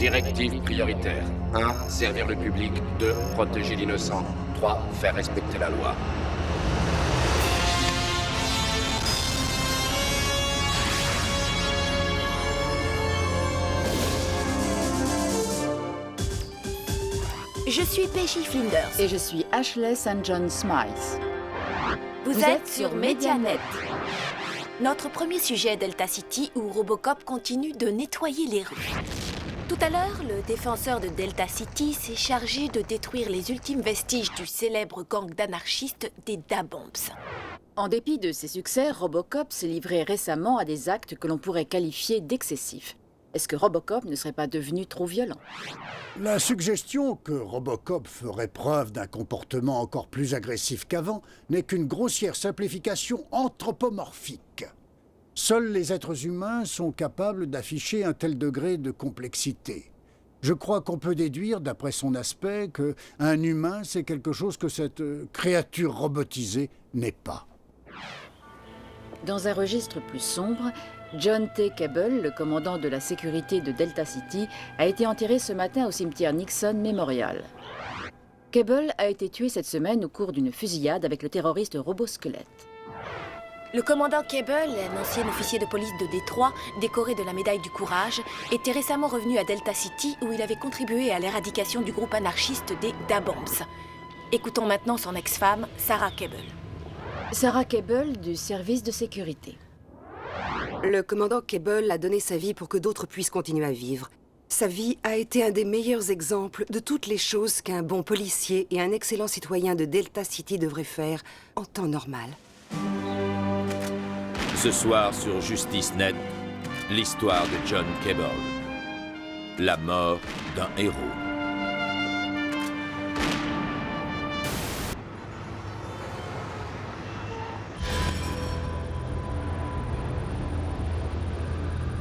Directive prioritaire. 1. Servir le public. 2. Protéger l'innocent. 3. Faire respecter la loi. Je suis Peggy Flinders. Et je suis Ashley St. John Smythe. Vous êtes sur Medianet. Notre premier sujet est Delta City, où Robocop continue de nettoyer les rues. Tout à l'heure, le défenseur de Delta City s'est chargé de détruire les ultimes vestiges du célèbre gang d'anarchistes des Da-Bombs. En dépit de ses succès, Robocop s'est livré récemment à des actes que l'on pourrait qualifier d'excessifs. Est-ce que Robocop ne serait pas devenu trop violent? La suggestion que Robocop ferait preuve d'un comportement encore plus agressif qu'avant n'est qu'une grossière simplification anthropomorphique. Seuls les êtres humains sont capables d'afficher un tel degré de complexité. Je crois qu'on peut déduire, d'après son aspect, qu'un humain, c'est quelque chose que cette créature robotisée n'est pas. Dans un registre plus sombre, John T. Cable, le commandant de la sécurité de Delta City, a été enterré ce matin au cimetière Nixon Memorial. Cable a été tué cette semaine au cours d'une fusillade avec le terroriste Robosquelette. Le commandant Cable, un ancien officier de police de Détroit, décoré de la médaille du courage, était récemment revenu à Delta City où il avait contribué à l'éradication du groupe anarchiste des Da-Bombs. Écoutons maintenant son ex-femme, Sarah Cable. Sarah Cable, du service de sécurité. Le commandant Cable a donné sa vie pour que d'autres puissent continuer à vivre. Sa vie a été un des meilleurs exemples de toutes les choses qu'un bon policier et un excellent citoyen de Delta City devraient faire en temps normal. Ce soir sur Justice Net, l'histoire de John Cable. La mort d'un héros.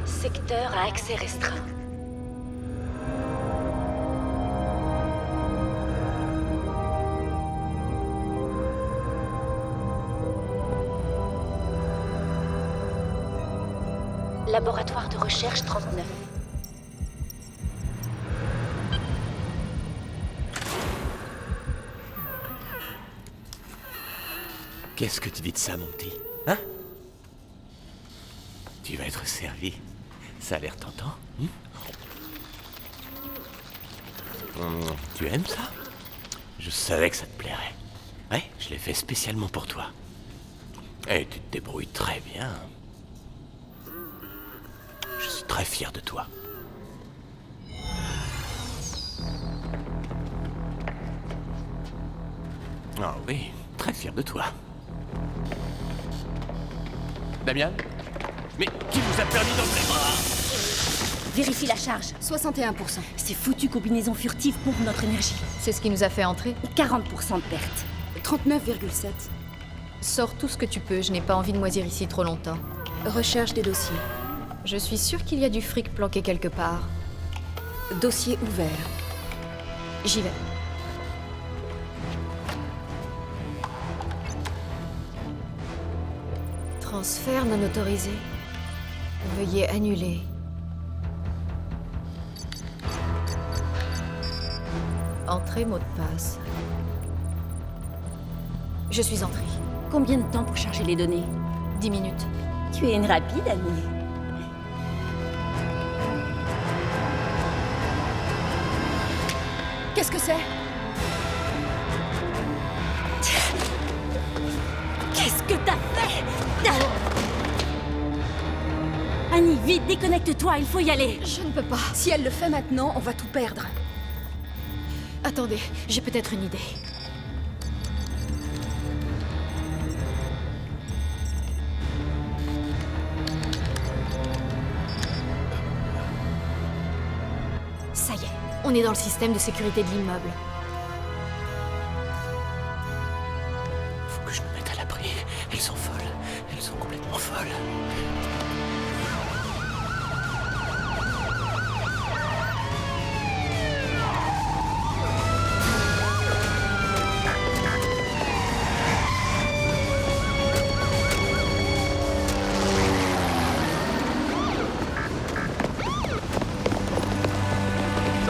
Secteur à accès restreint. Laboratoire de recherche 39. Qu'est-ce que tu dis de ça, mon petit? Hein? Tu vas être servi. Ça a l'air tentant. Tu aimes ça? Je savais que ça te plairait. Ouais, je l'ai fait spécialement pour toi. Et tu te débrouilles très bien. Je suis très fier de toi. Ah oui, très fier de toi. Damien? Mais qui vous a permis d'entrer? Vérifie la charge. 61%. Ces foutues combinaisons furtives pompent notre énergie. C'est ce qui nous a fait entrer. 40% de perte. 39,7. Sors tout ce que tu peux, je n'ai pas envie de moisir ici trop longtemps. Recherche des dossiers. Je suis sûre qu'il y a du fric planqué quelque part. Dossier ouvert. J'y vais. Transfert non autorisé. Veuillez annuler. Entrée mot de passe. Je suis entrée. Combien de temps pour charger les données? 10 minutes. Tu es une rapide, amie. Qu'est-ce que c'est? Qu'est-ce que t'as fait? Annie, vite, déconnecte-toi, il faut y aller. Je ne peux pas. Si elle le fait maintenant, on va tout perdre. Attendez, j'ai peut-être une idée. Ça y est, on est dans le système de sécurité de l'immeuble. Faut que je me mette à l'abri. Elles sont folles. Elles sont complètement folles.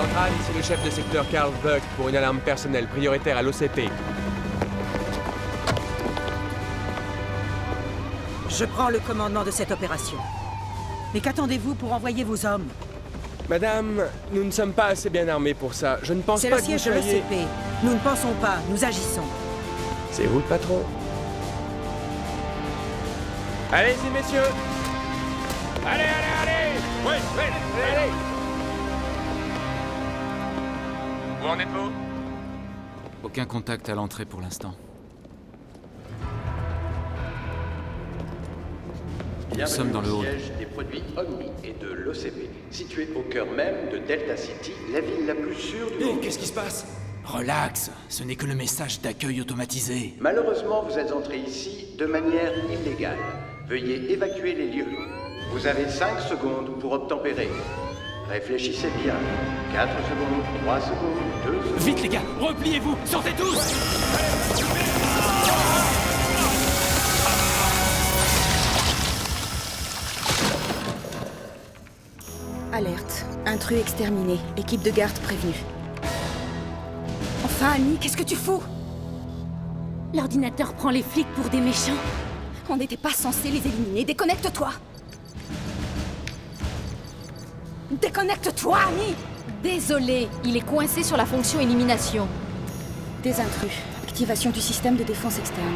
Centrale, ici le chef de secteur Carl Buck pour une alarme personnelle prioritaire à l'OCP. Je prends le commandement de cette opération. Mais qu'attendez-vous pour envoyer vos hommes? Madame, nous ne sommes pas assez bien armés pour ça. Je ne pense C'est pas le que vous siège de soyez... l'OCP. Nous ne pensons pas, nous agissons. C'est vous le patron? Allez-y, messieurs! Allez, allez, allez! Oui, allez! Où en êtes-vous? Aucun contact à l'entrée pour l'instant. Nous sommes dans le hall. Siège des produits Omni et de l'OCP, situé au cœur même de Delta City, la ville la plus sûre du monde. Qu'est-ce qui se passe? Relax, ce n'est que le message d'accueil automatisé. Malheureusement, vous êtes entré ici de manière illégale. Veuillez évacuer les lieux. Vous avez 5 secondes pour obtempérer. Réfléchissez bien. 4 secondes, 3 secondes, 2 secondes... Vite les gars, repliez-vous, sortez tous! Alerte. Intrus exterminé. Équipe de garde prévenue. Enfin, Annie, qu'est-ce que tu fous? L'ordinateur prend les flics pour des méchants. On n'était pas censé les éliminer. Déconnecte-toi! Déconnecte-toi, Annie! Désolé, il est coincé sur la fonction élimination. Des intrus. Activation du système de défense externe.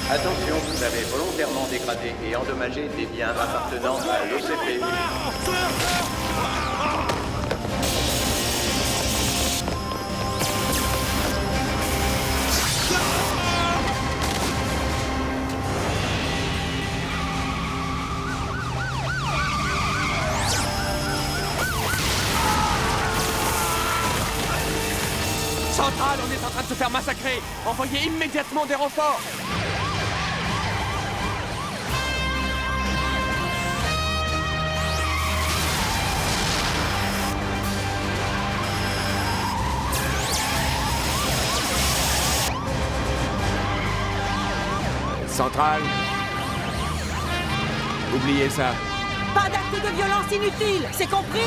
Attention, vous avez volontairement dégradé et endommagé des biens appartenant à l'OCP. Centrale, on est en train de se faire massacrer! Envoyez immédiatement des renforts! Centrale. Oubliez ça. Pas d'acte de violence inutile, c'est compris?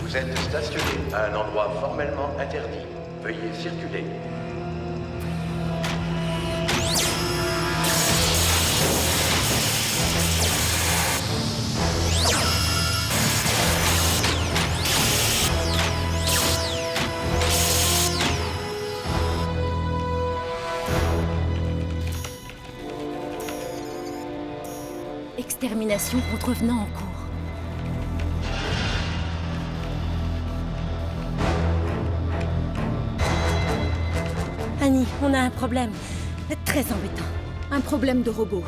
Vous êtes stationné à un endroit formellement interdit. Veuillez circuler. Extermination contrevenant en cours. Annie, on a un problème. Très embêtant. Un problème de robot.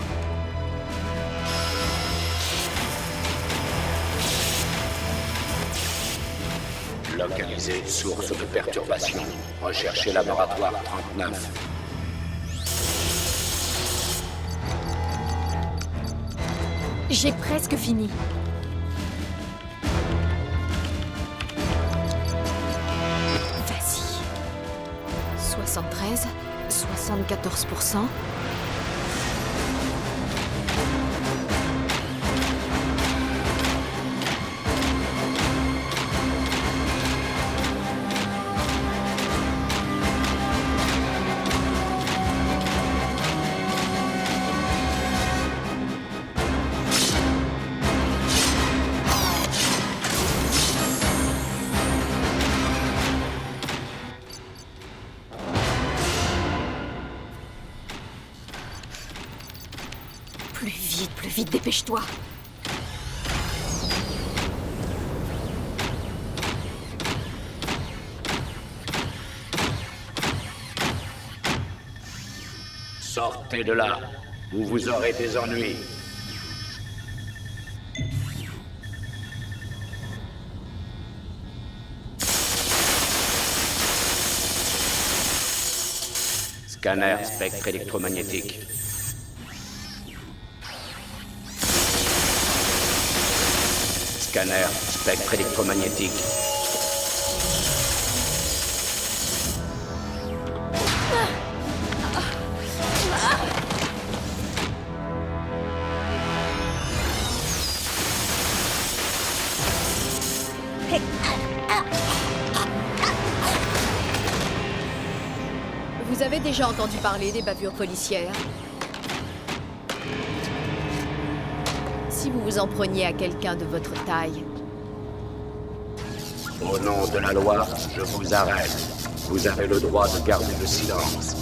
Localiser source de perturbation. Recherchez laboratoire 39. J'ai presque fini. Vas-y. 73, 74%. Plus vite, dépêche-toi. Sortez de là, ou vous aurez des ennuis. Scanner spectre électromagnétique. Scanner spectre électromagnétique. Vous avez déjà entendu parler des bavures policières? Si vous vous en preniez à quelqu'un de votre taille. Au nom de la loi, je vous arrête. Vous avez le droit de garder le silence.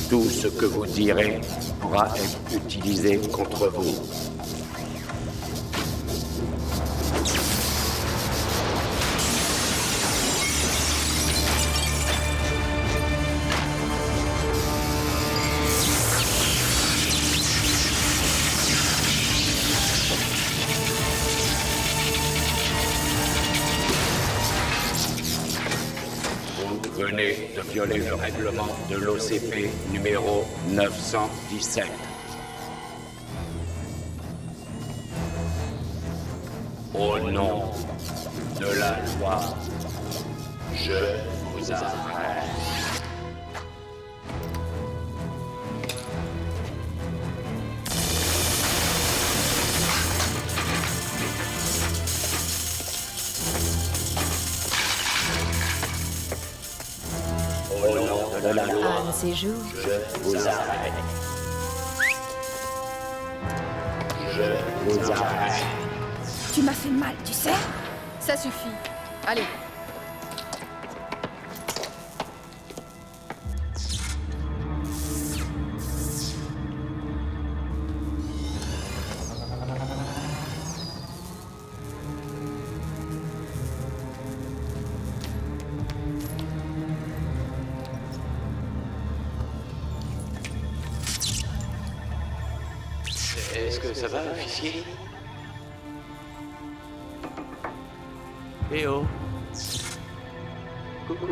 Tout ce que vous direz pourra être utilisé contre vous. Vous venez de violer le règlement de l'OCP numéro 917. Au nom de la loi, je vous arrête. Au nom de la loi, Un de ces jours. je vous arrête. Je vous arrête. Tu m'as fait mal, tu sais? Ça suffit. Allez. Est-ce que ça va, officier? Eh oh. Coucou.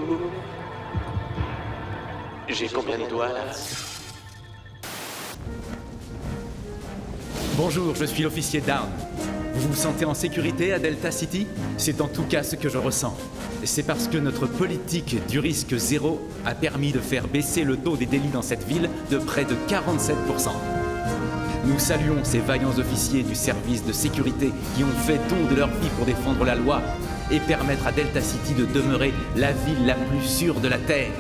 J'ai combien de doigts, là? Bonjour, je suis l'officier Down. Vous vous sentez en sécurité à Delta City? C'est en tout cas ce que je ressens. C'est parce que notre politique du risque zéro a permis de faire baisser le taux des délits dans cette ville de près de 47%. Nous saluons ces vaillants officiers du service de sécurité qui ont fait don de leur vie pour défendre la loi et permettre à Delta City de demeurer la ville la plus sûre de la Terre.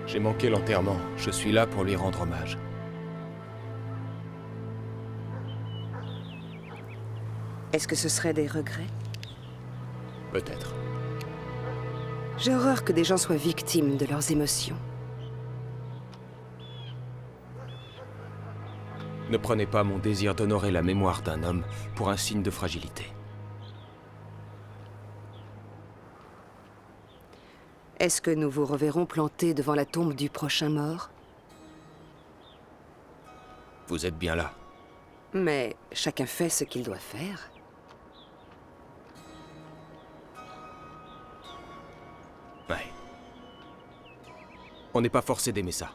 J'ai manqué l'enterrement. Je suis là pour lui rendre hommage. Est-ce que ce serait des regrets? Peut-être. J'ai horreur que des gens soient victimes de leurs émotions. Ne prenez pas mon désir d'honorer la mémoire d'un homme pour un signe de fragilité. Est-ce que nous vous reverrons plantés devant la tombe du prochain mort? Vous êtes bien là. Mais chacun fait ce qu'il doit faire. Ouais. On n'est pas forcé d'aimer ça.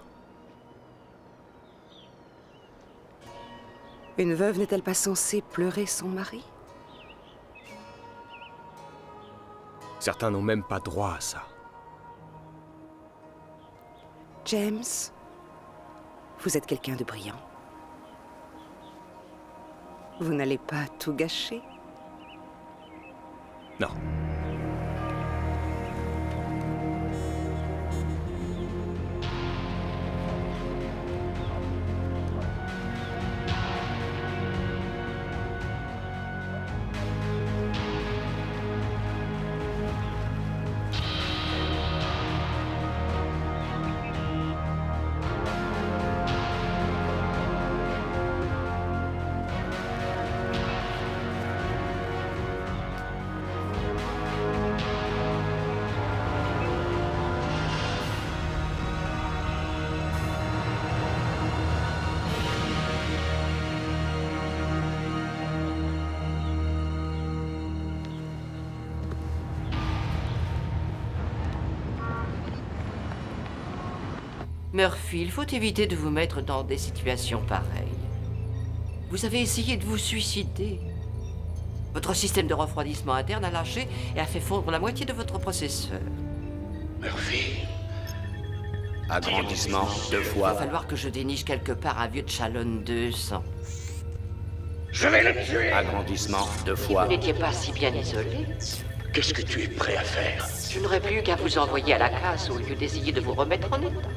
Une veuve n'est-elle pas censée pleurer son mari? Certains n'ont même pas droit à ça. James, vous êtes quelqu'un de brillant. Vous n'allez pas tout gâcher? Non. Murphy, il faut éviter de vous mettre dans des situations pareilles. Vous avez essayé de vous suicider. Votre système de refroidissement interne a lâché et a fait fondre la moitié de votre processeur. Murphy. Agrandissement 2 Il fois. va falloir que je déniche quelque part un vieux Chalon 200. Je vais le tuer. Agrandissement 2 fois. Vous n'étiez pas si bien isolé. Qu'est-ce que tu es prêt à faire? Je n'aurais plus qu'à vous envoyer à la casse au lieu d'essayer de vous remettre en état.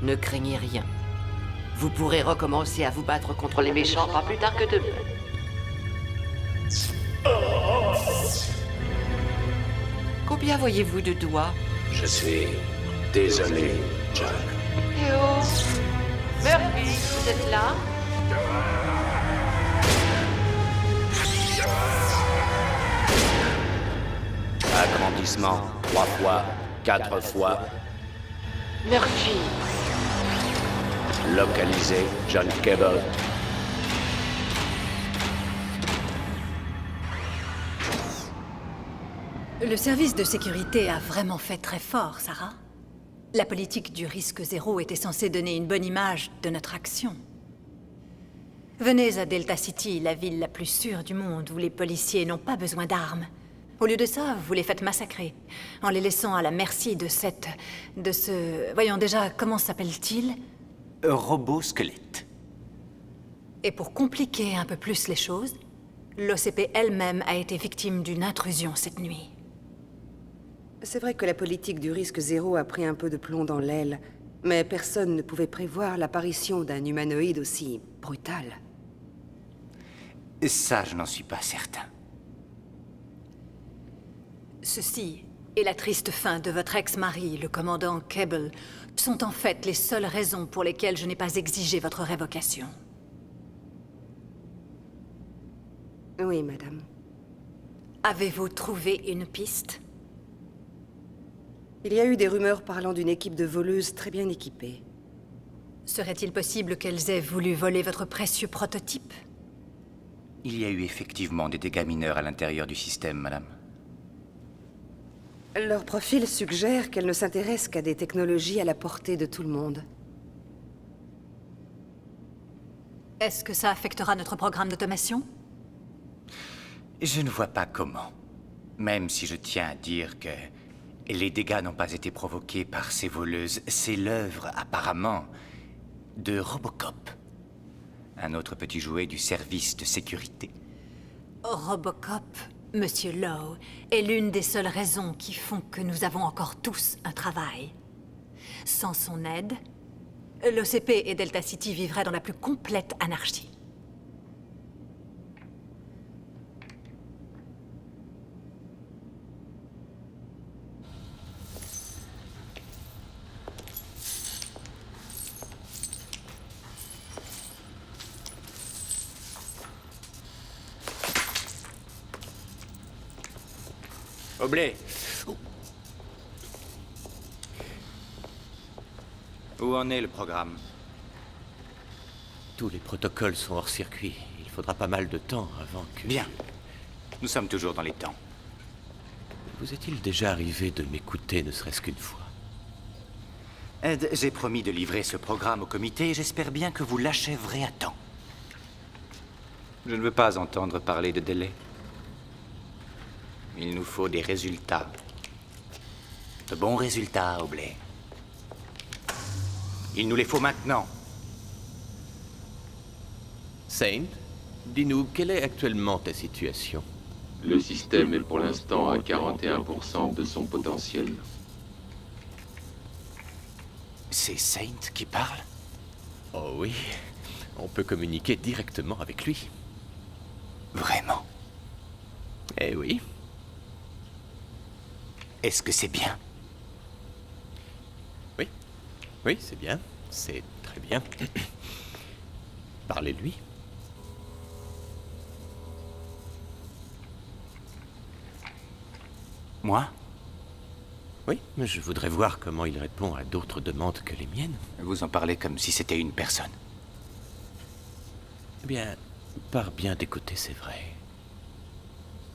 Ne craignez rien. Vous pourrez recommencer à vous battre contre les méchants pas plus tard que demain. Combien voyez-vous de doigts? Je suis désolé, John. Eh oh! Murphy, vous êtes là? Agrandissement 3 fois, 4 fois. Murphy! Localisé, John Cable. Le service de sécurité a vraiment fait très fort, Sarah. La politique du risque zéro était censée donner une bonne image de notre action. Venez à Delta City, la ville la plus sûre du monde, où les policiers n'ont pas besoin d'armes. Au lieu de ça, vous les faites massacrer, en les laissant à la merci de ce... Voyons déjà, comment s'appelle-t-il? Robosquelette. Et pour compliquer un peu plus les choses, l'OCP elle-même a été victime d'une intrusion cette nuit. C'est vrai que la politique du risque zéro a pris un peu de plomb dans l'aile, mais personne ne pouvait prévoir l'apparition d'un humanoïde aussi brutal. Ça, je n'en suis pas certain. Ceci et la triste fin de votre ex-mari, le commandant Cable, sont en fait les seules raisons pour lesquelles je n'ai pas exigé votre révocation. Oui, madame. Avez-vous trouvé une piste? Il y a eu des rumeurs parlant d'une équipe de voleuses très bien équipée. Serait-il possible qu'elles aient voulu voler votre précieux prototype? Il y a eu effectivement des dégâts mineurs à l'intérieur du système, madame. Leur profil suggère qu'elles ne s'intéressent qu'à des technologies à la portée de tout le monde. Est-ce que ça affectera notre programme d'automation? Je ne vois pas comment. Même si je tiens à dire que les dégâts n'ont pas été provoqués par ces voleuses, c'est l'œuvre, apparemment, de Robocop. Un autre petit jouet du service de sécurité. Robocop, Monsieur Lowe, est l'une des seules raisons qui font que nous avons encore tous un travail. Sans son aide, l'OCP et Delta City vivraient dans la plus complète anarchie. Oblé. Où en est le programme? Tous les protocoles sont hors circuit. Il faudra pas mal de temps avant que... Bien. Nous sommes toujours dans les temps. Vous est-il déjà arrivé de m'écouter ne serait-ce qu'une fois? Ed, j'ai promis de livrer ce programme au comité et j'espère bien que vous l'achèverez à temps. Je ne veux pas entendre parler de délai. Il nous faut des résultats. De bons résultats, Oblé. Il nous les faut maintenant. Saint, dis-nous, quelle est actuellement ta situation? Le système est pour l'instant à 41% de son potentiel. C'est Saint qui parle? Oh oui, on peut communiquer directement avec lui. Vraiment? Eh oui. Est-ce que c'est bien? Oui. Oui, c'est bien. C'est très bien. Parlez-lui. Moi? Oui, mais je voudrais voir comment il répond à d'autres demandes que les miennes. Vous en parlez comme si c'était une personne. Eh bien, par bien d'écouter, c'est vrai.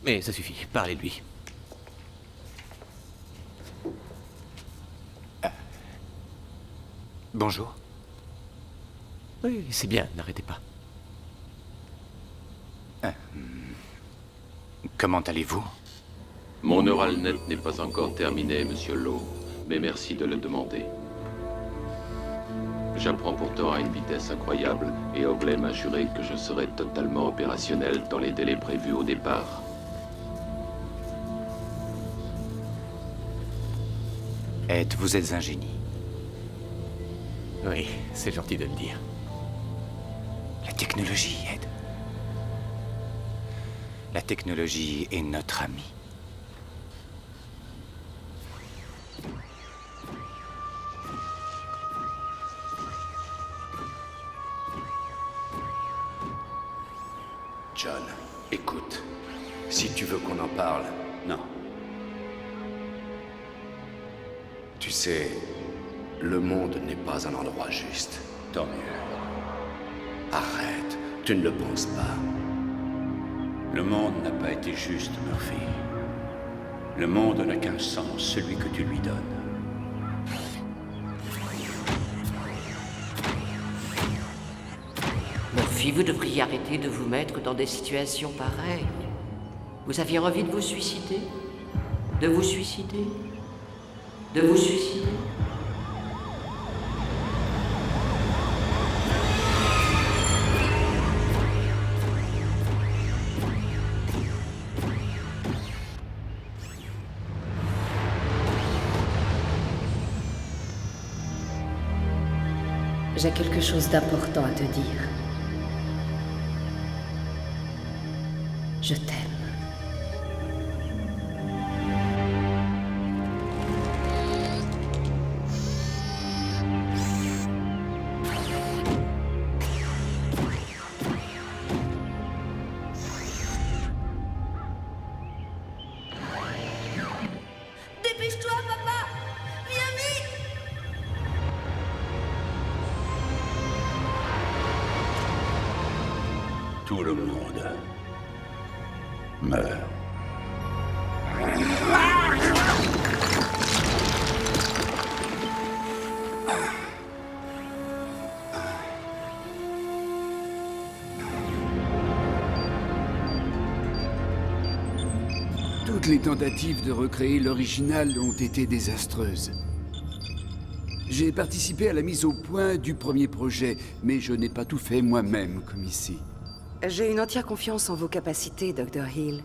Mais ça suffit, parlez-lui. Bonjour. Oui, c'est bien, n'arrêtez pas. Comment allez-vous? Mon neural net n'est pas encore terminé, Monsieur Lowe, mais merci de le demander. J'apprends pourtant à une vitesse incroyable, et Ogley m'a juré que je serais totalement opérationnel dans les délais prévus au départ. Ed, vous êtes un génie. Oui, c'est gentil de le dire. La technologie, Ed. La technologie est notre ami. John, écoute. Si tu veux qu'on en parle, non. Tu sais, le monde n'est pas un endroit juste. Tant mieux. Arrête, tu ne le penses pas. Le monde n'a pas été juste, Murphy. Le monde n'a qu'un sens, celui que tu lui donnes. Murphy, vous devriez arrêter de vous mettre dans des situations pareilles. Vous aviez envie de vous suicider? De vous suicider? De vous suicider? J'ai quelque chose d'important à te dire. Je t'aime. Dépêche-toi, papa! Viens vite! Tout le monde meurt. Toutes les tentatives de recréer l'original ont été désastreuses. J'ai participé à la mise au point du premier projet, mais je n'ai pas tout fait moi-même, comme ici. J'ai une entière confiance en vos capacités, Dr. Hill.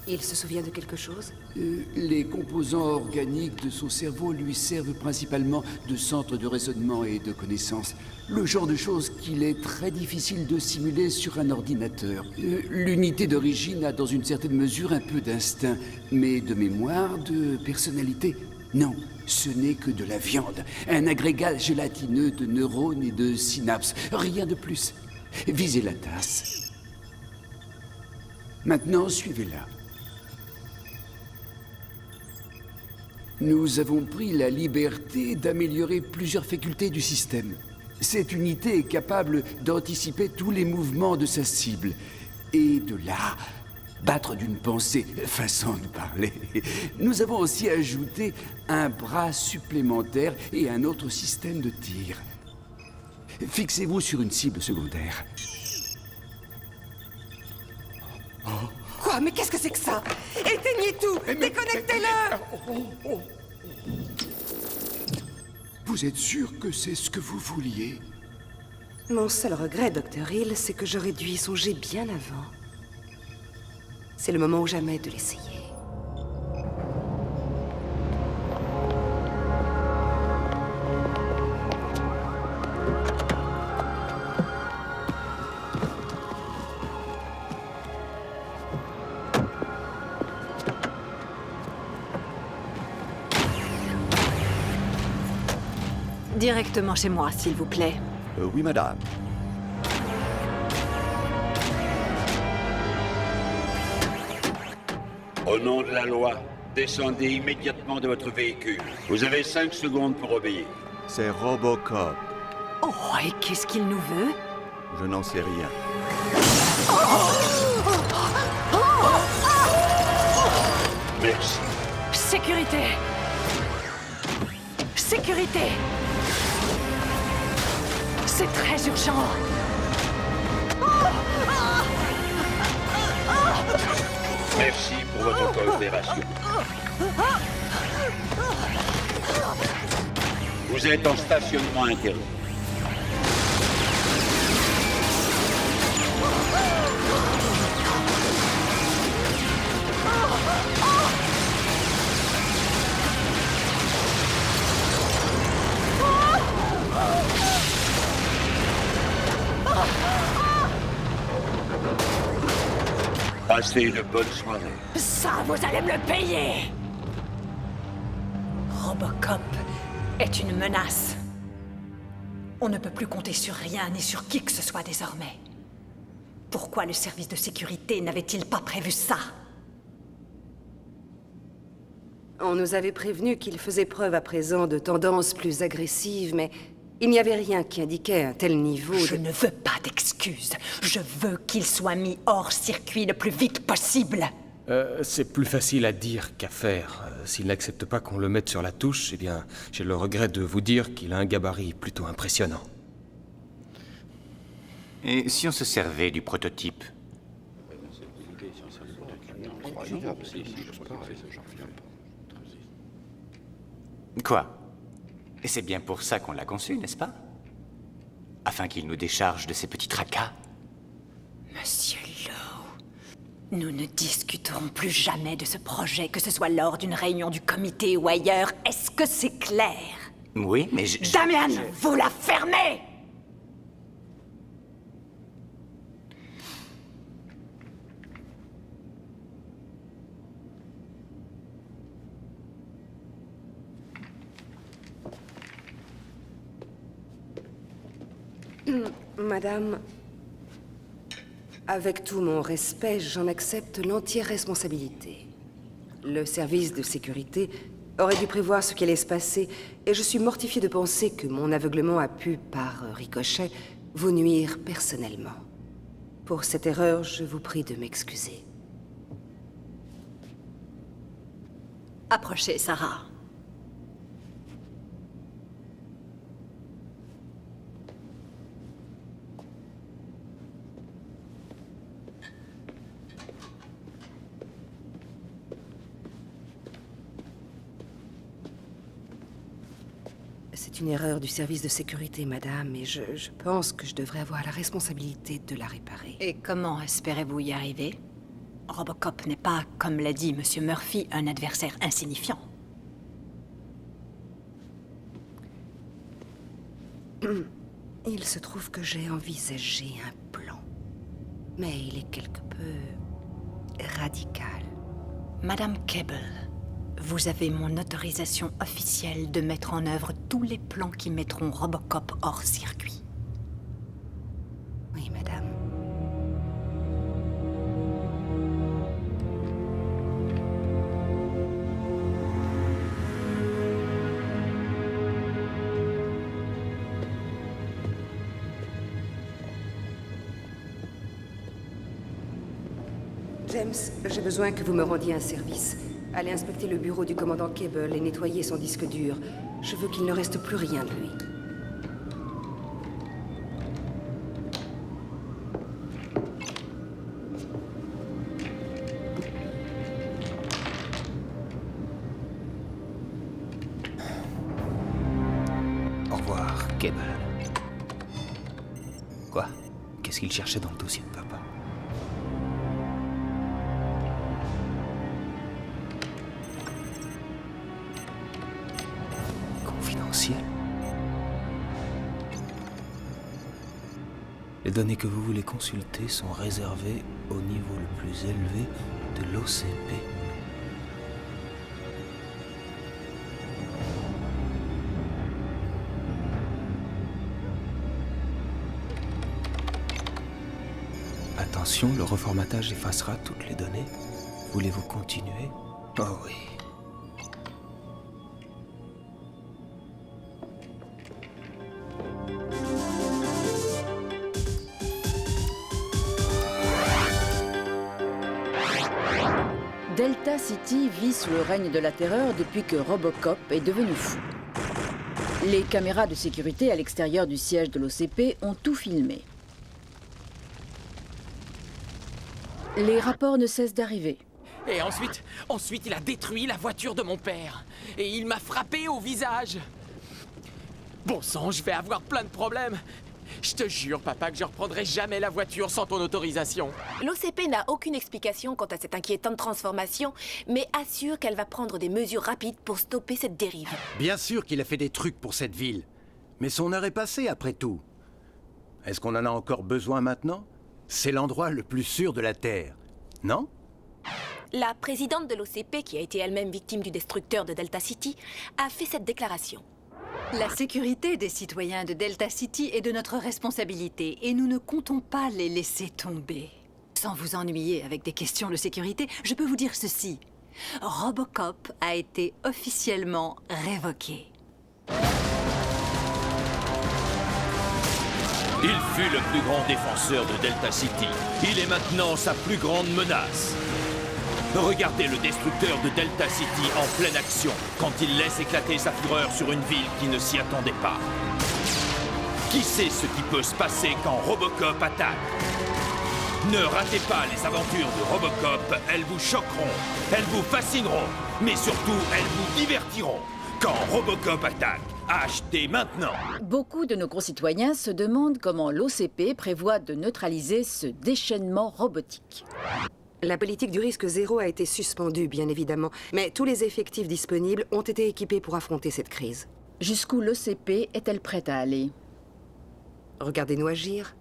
Il se souvient de quelque chose? Les composants organiques de son cerveau lui servent principalement de centre de raisonnement et de connaissances. Le genre de choses qu'il est très difficile de simuler sur un ordinateur. L'unité d'origine a dans une certaine mesure un peu d'instinct, mais de mémoire, de personnalité, non. Ce n'est que de la viande, un agrégat gélatineux de neurones et de synapses, rien de plus. Visez la tasse. Maintenant, suivez-la. Nous avons pris la liberté d'améliorer plusieurs facultés du système. Cette unité est capable d'anticiper tous les mouvements de sa cible. Et de là, battre d'une pensée, façon de parler. Nous avons aussi ajouté un bras supplémentaire et un autre système de tir. Fixez-vous sur une cible secondaire. Quoi? Mais qu'est-ce que c'est que ça? Éteignez tout! Déconnectez-le! Vous êtes sûr que c'est ce que vous vouliez? Mon seul regret, Dr. Hill, c'est que j'aurais dû y songer bien avant. C'est le moment ou jamais de l'essayer. Directement chez moi, s'il vous plaît. Oui, madame. Au nom de la loi, descendez immédiatement de votre véhicule. Vous avez 5 secondes pour obéir. C'est Robocop. Oh, et qu'est-ce qu'il nous veut? Je n'en sais rien. Merci. Sécurité! Sécurité! sécurité! C'est très urgent! Merci pour votre coopération. Vous êtes en stationnement interdit. Passez une bonne soirée. Ça, vous allez me le payer! Robocop est une menace. On ne peut plus compter sur rien ni sur qui que ce soit désormais. Pourquoi le service de sécurité n'avait-il pas prévu ça? On nous avait prévenu qu'il faisait preuve à présent de tendances plus agressives, mais il n'y avait rien qui indiquait un tel niveau de... Je ne veux pas d'excuses. Je veux qu'il soit mis hors circuit le plus vite possible. C'est plus facile à dire qu'à faire. S'il n'accepte pas qu'on le mette sur la touche, eh bien, j'ai le regret de vous dire qu'il a un gabarit plutôt impressionnant. Et si on se servait du prototype? Quoi? Et c'est bien pour ça qu'on l'a conçu, n'est-ce pas? Afin qu'il nous décharge de ses petits tracas. Monsieur Lowe, nous ne discuterons plus jamais de ce projet, que ce soit lors d'une réunion du comité ou ailleurs. Est-ce que c'est clair? Oui, mais Damian, vous la fermez! Madame, avec tout mon respect, j'en accepte l'entière responsabilité. Le service de sécurité aurait dû prévoir ce qui allait se passer, et je suis mortifiée de penser que mon aveuglement a pu, par ricochet, vous nuire personnellement. Pour cette erreur, je vous prie de m'excuser. Approchez, Sarah. C'est une erreur du service de sécurité, madame, et je pense que je devrais avoir la responsabilité de la réparer. Et comment espérez-vous y arriver? Robocop n'est pas, comme l'a dit Monsieur Murphy, un adversaire insignifiant. Il se trouve que j'ai envisagé un plan, mais il est quelque peu radical. Madame Cable, vous avez mon autorisation officielle de mettre en œuvre tous les plans qui mettront Robocop hors circuit. Oui, madame. James, j'ai besoin que vous me rendiez un service. Allez inspecter le bureau du commandant Cable et nettoyer son disque dur. Je veux qu'il ne reste plus rien de lui. Au revoir, Cable. Quoi? Qu'est-ce qu'il cherchait dans le dossier de papa? Les données que vous voulez consulter sont réservées au niveau le plus élevé de l'OCP. Attention, le reformatage effacera toutes les données. Voulez-vous continuer? Oh oui. Delta City vit sous le règne de la terreur depuis que Robocop est devenu fou. Les caméras de sécurité à l'extérieur du siège de l'OCP ont tout filmé. Les rapports ne cessent d'arriver. Et ensuite, il a détruit la voiture de mon père. Et il m'a frappé au visage. Bon sang, je vais avoir plein de problèmes. Je te jure, papa, que je reprendrai jamais la voiture sans ton autorisation. L'OCP n'a aucune explication quant à cette inquiétante transformation, mais assure qu'elle va prendre des mesures rapides pour stopper cette dérive. Bien sûr qu'il a fait des trucs pour cette ville. Mais son heure est passée, après tout. Est-ce qu'on en a encore besoin maintenant? C'est l'endroit le plus sûr de la Terre, non? La présidente de l'OCP, qui a été elle-même victime du destructeur de Delta City, a fait cette déclaration. La sécurité des citoyens de Delta City est de notre responsabilité et nous ne comptons pas les laisser tomber. Sans vous ennuyer avec des questions de sécurité, je peux vous dire ceci. Robocop a été officiellement révoqué. Il fut le plus grand défenseur de Delta City. Il est maintenant sa plus grande menace. Regardez le destructeur de Delta City en pleine action quand il laisse éclater sa fureur sur une ville qui ne s'y attendait pas. Qui sait ce qui peut se passer quand Robocop attaque? Ne ratez pas les aventures de Robocop, elles vous choqueront, elles vous fascineront, mais surtout elles vous divertiront. Quand Robocop attaque, achetez maintenant! Beaucoup de nos concitoyens se demandent comment l'OCP prévoit de neutraliser ce déchaînement robotique. La politique du risque zéro a été suspendue, bien évidemment, mais tous les effectifs disponibles ont été équipés pour affronter cette crise. Jusqu'où l'OCP est-elle prête à aller? Regardez-nous agir.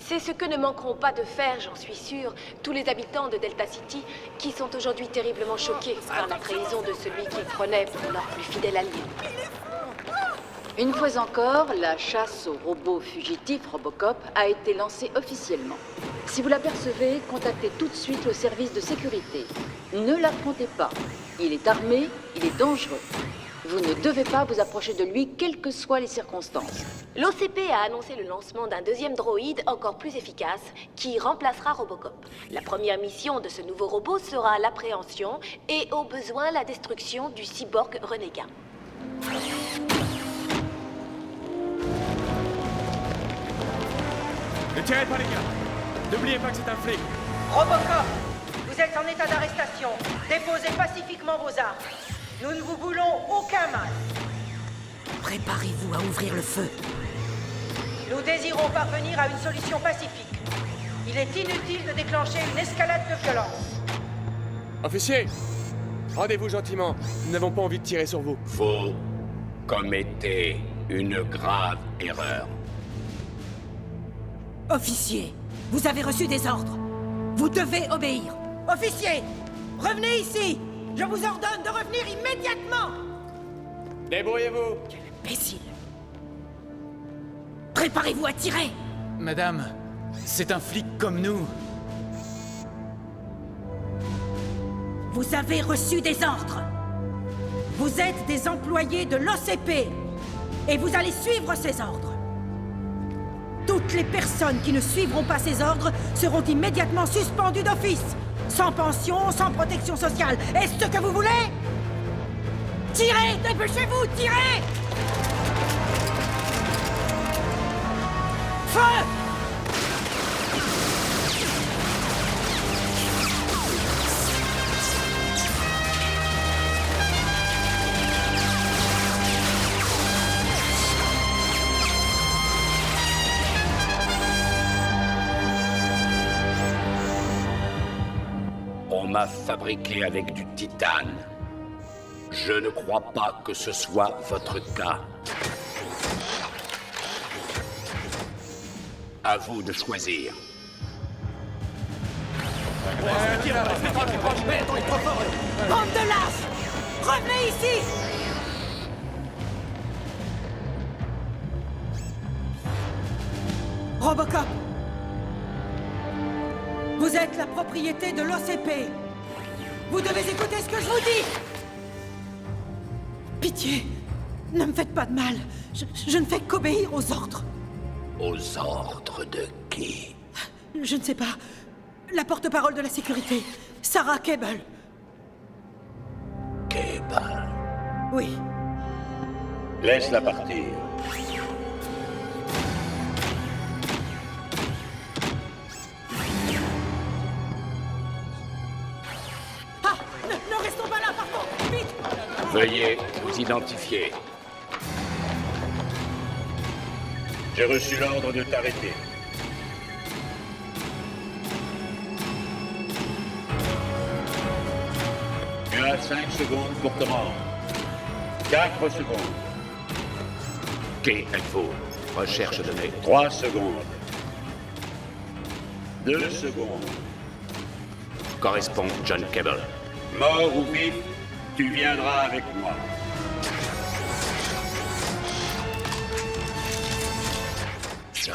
C'est ce que ne manqueront pas de faire, j'en suis sûre, tous les habitants de Delta City qui sont aujourd'hui terriblement choqués par la trahison de celui qu'ils prenaient pour leur plus fidèle allié. Une fois encore, la chasse aux robots fugitifs Robocop a été lancée officiellement. Si vous l'apercevez, contactez tout de suite le service de sécurité. Ne l'affrontez pas. Il est armé, il est dangereux. Vous ne devez pas vous approcher de lui, quelles que soient les circonstances. L'OCP a annoncé le lancement d'un deuxième droïde encore plus efficace qui remplacera Robocop. La première mission de ce nouveau robot sera l'appréhension et au besoin la destruction du cyborg renégat. Ne tirez pas les gars. N'oubliez pas que c'est un flic. Robocop, vous êtes en état d'arrestation. Déposez pacifiquement vos armes. Nous ne vous voulons aucun mal. Préparez-vous à ouvrir le feu. Nous désirons parvenir à une solution pacifique. Il est inutile de déclencher une escalade de violence. Officier, rendez-vous gentiment. Nous n'avons pas envie de tirer sur vous. Vous commettez une grave erreur. Officier, vous avez reçu des ordres. Vous devez obéir. Officier, revenez ici. Je vous ordonne de revenir immédiatement. Débrouillez-vous. Quel imbécile. Préparez-vous à tirer. Madame, c'est un flic comme nous. Vous avez reçu des ordres. Vous êtes des employés de l'OCP. Et vous allez suivre ces ordres. Toutes les personnes qui ne suivront pas ces ordres seront immédiatement suspendues d'office. Sans pension, sans protection sociale. Est-ce ce que vous voulez? Tirez! Dépêchez-vous! Tirez! Feu! On m'a fabriqué avec du titane. Je ne crois pas que ce soit votre cas. À vous de choisir. Bande de lâches! Revenez ici! Robocop! Vous êtes la propriété de l'OCP. Vous devez écouter ce que je vous dis. Pitié, ne me faites pas de mal. Je ne fais qu'obéir aux ordres. Aux ordres de qui? Je ne sais pas. La porte-parole de la sécurité, Sarah Cable. Cable? Oui. Laisse-la partir. Ah! Ne restons pas là, partons! Vite! Veuillez vous identifier. J'ai reçu l'ordre de t'arrêter. Tu as 5 secondes pour te rendre. 4 secondes. Qui êtes-vous? Recherche donnée. 3 secondes. 2 secondes. Correspond John Cable. Mort ou vif, tu viendras avec moi. John.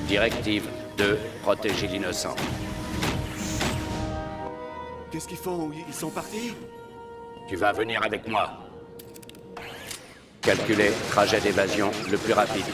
Directive 2, protéger l'innocent. Qu'est-ce qu'ils font? Ils sont partis? Tu vas venir avec moi. Calculer trajet d'évasion le plus rapide.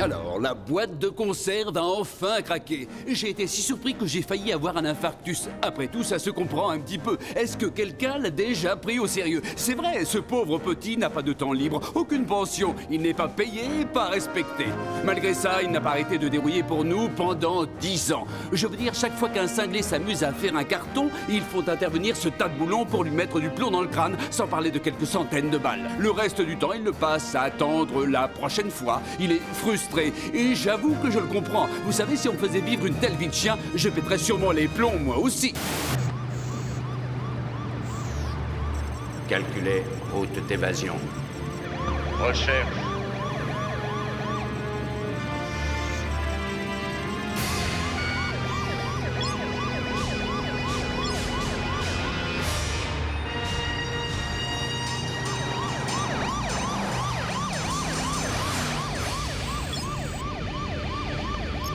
Alors, la boîte de conserve a enfin craqué. J'ai été si surpris que j'ai failli avoir un infarctus. Après tout, ça se comprend un petit peu. Est-ce que quelqu'un l'a déjà pris au sérieux? C'est vrai, ce pauvre petit n'a pas de temps libre, aucune pension. Il n'est pas payé, pas respecté. Malgré ça, il n'a pas arrêté de dérouiller pour nous pendant 10 ans. Je veux dire, chaque fois qu'un cinglé s'amuse à faire un carton, il faut intervenir ce tas de boulons pour lui mettre du plomb dans le crâne, sans parler de quelques centaines de balles. Le reste du temps, il le passe à attendre la prochaine fois. Il est frustré. Et j'avoue que je le comprends. Vous savez, si on faisait vivre une telle vie de chien, je pèterais sûrement les plombs, moi aussi. Calculer route d'évasion. Recherche.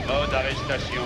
Mode arrestation.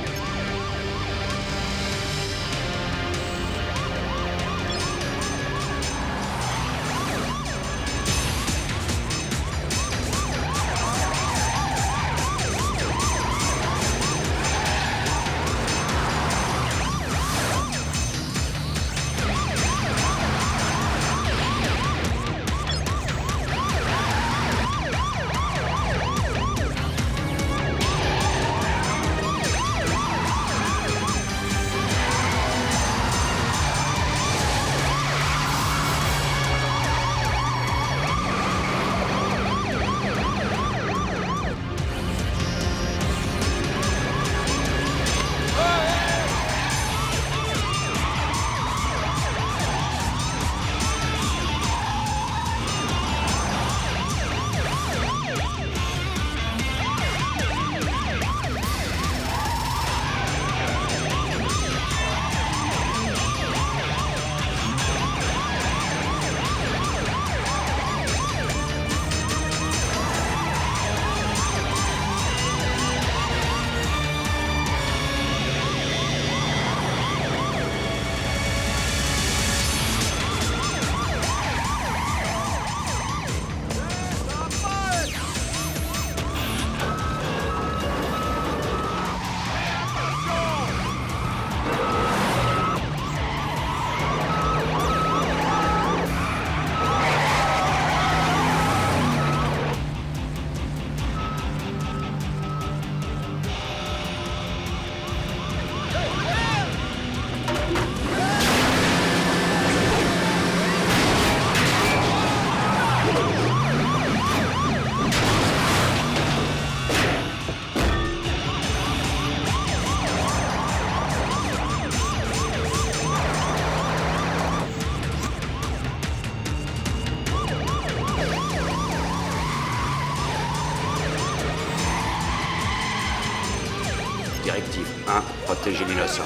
Directive 1, protéger l'innocent.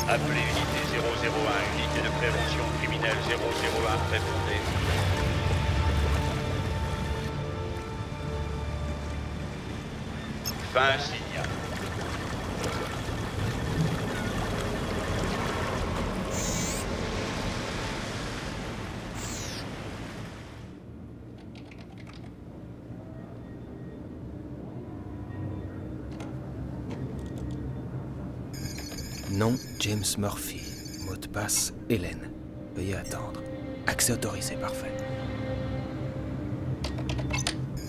Appelez unité 001, unité de prévention criminelle 001, répondez. Fin signal. Nom, James Murphy. Mot de passe, Hélène. Veuillez attendre. Accès autorisé, parfait.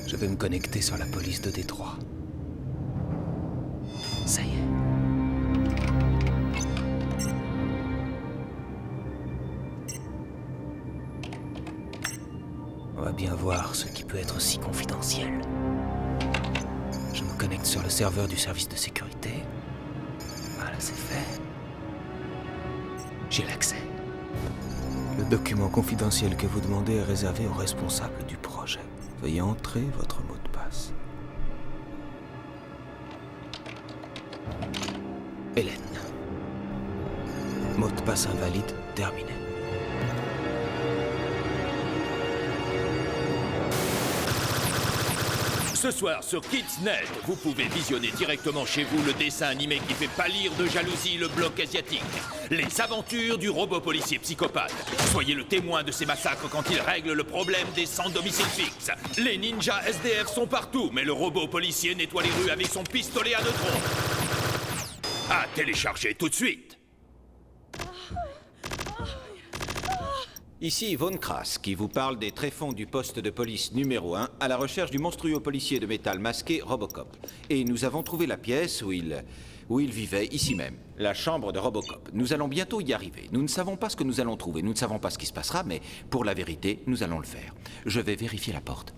Je vais me connecter sur la police de Détroit. Ça y est. On va bien voir ce qui peut être si confidentiel. Je me connecte sur le serveur du service de sécurité. Voilà, c'est fait. J'ai l'accès. Le document confidentiel que vous demandez est réservé aux responsables du projet. Veuillez entrer votre mot de passe. Hélène. Mot de passe invalide, terminé. Ce soir sur Kidsnet, vous pouvez visionner directement chez vous le dessin animé qui fait pâlir de jalousie le bloc asiatique. Les aventures du robot policier psychopathe. Soyez le témoin de ces massacres quand il règle le problème des sans domicile fixe. Les ninjas SDF sont partout, mais le robot policier nettoie les rues avec son pistolet à neutrons. À télécharger tout de suite. Ici Von Kras, qui vous parle des tréfonds du poste de police numéro 1 à la recherche du monstrueux policier de métal masqué Robocop. Et nous avons trouvé la pièce où il vivait, ici même, la chambre de Robocop. Nous allons bientôt y arriver. Nous ne savons pas ce que nous allons trouver, nous ne savons pas ce qui se passera, mais pour la vérité, nous allons le faire. Je vais vérifier la porte.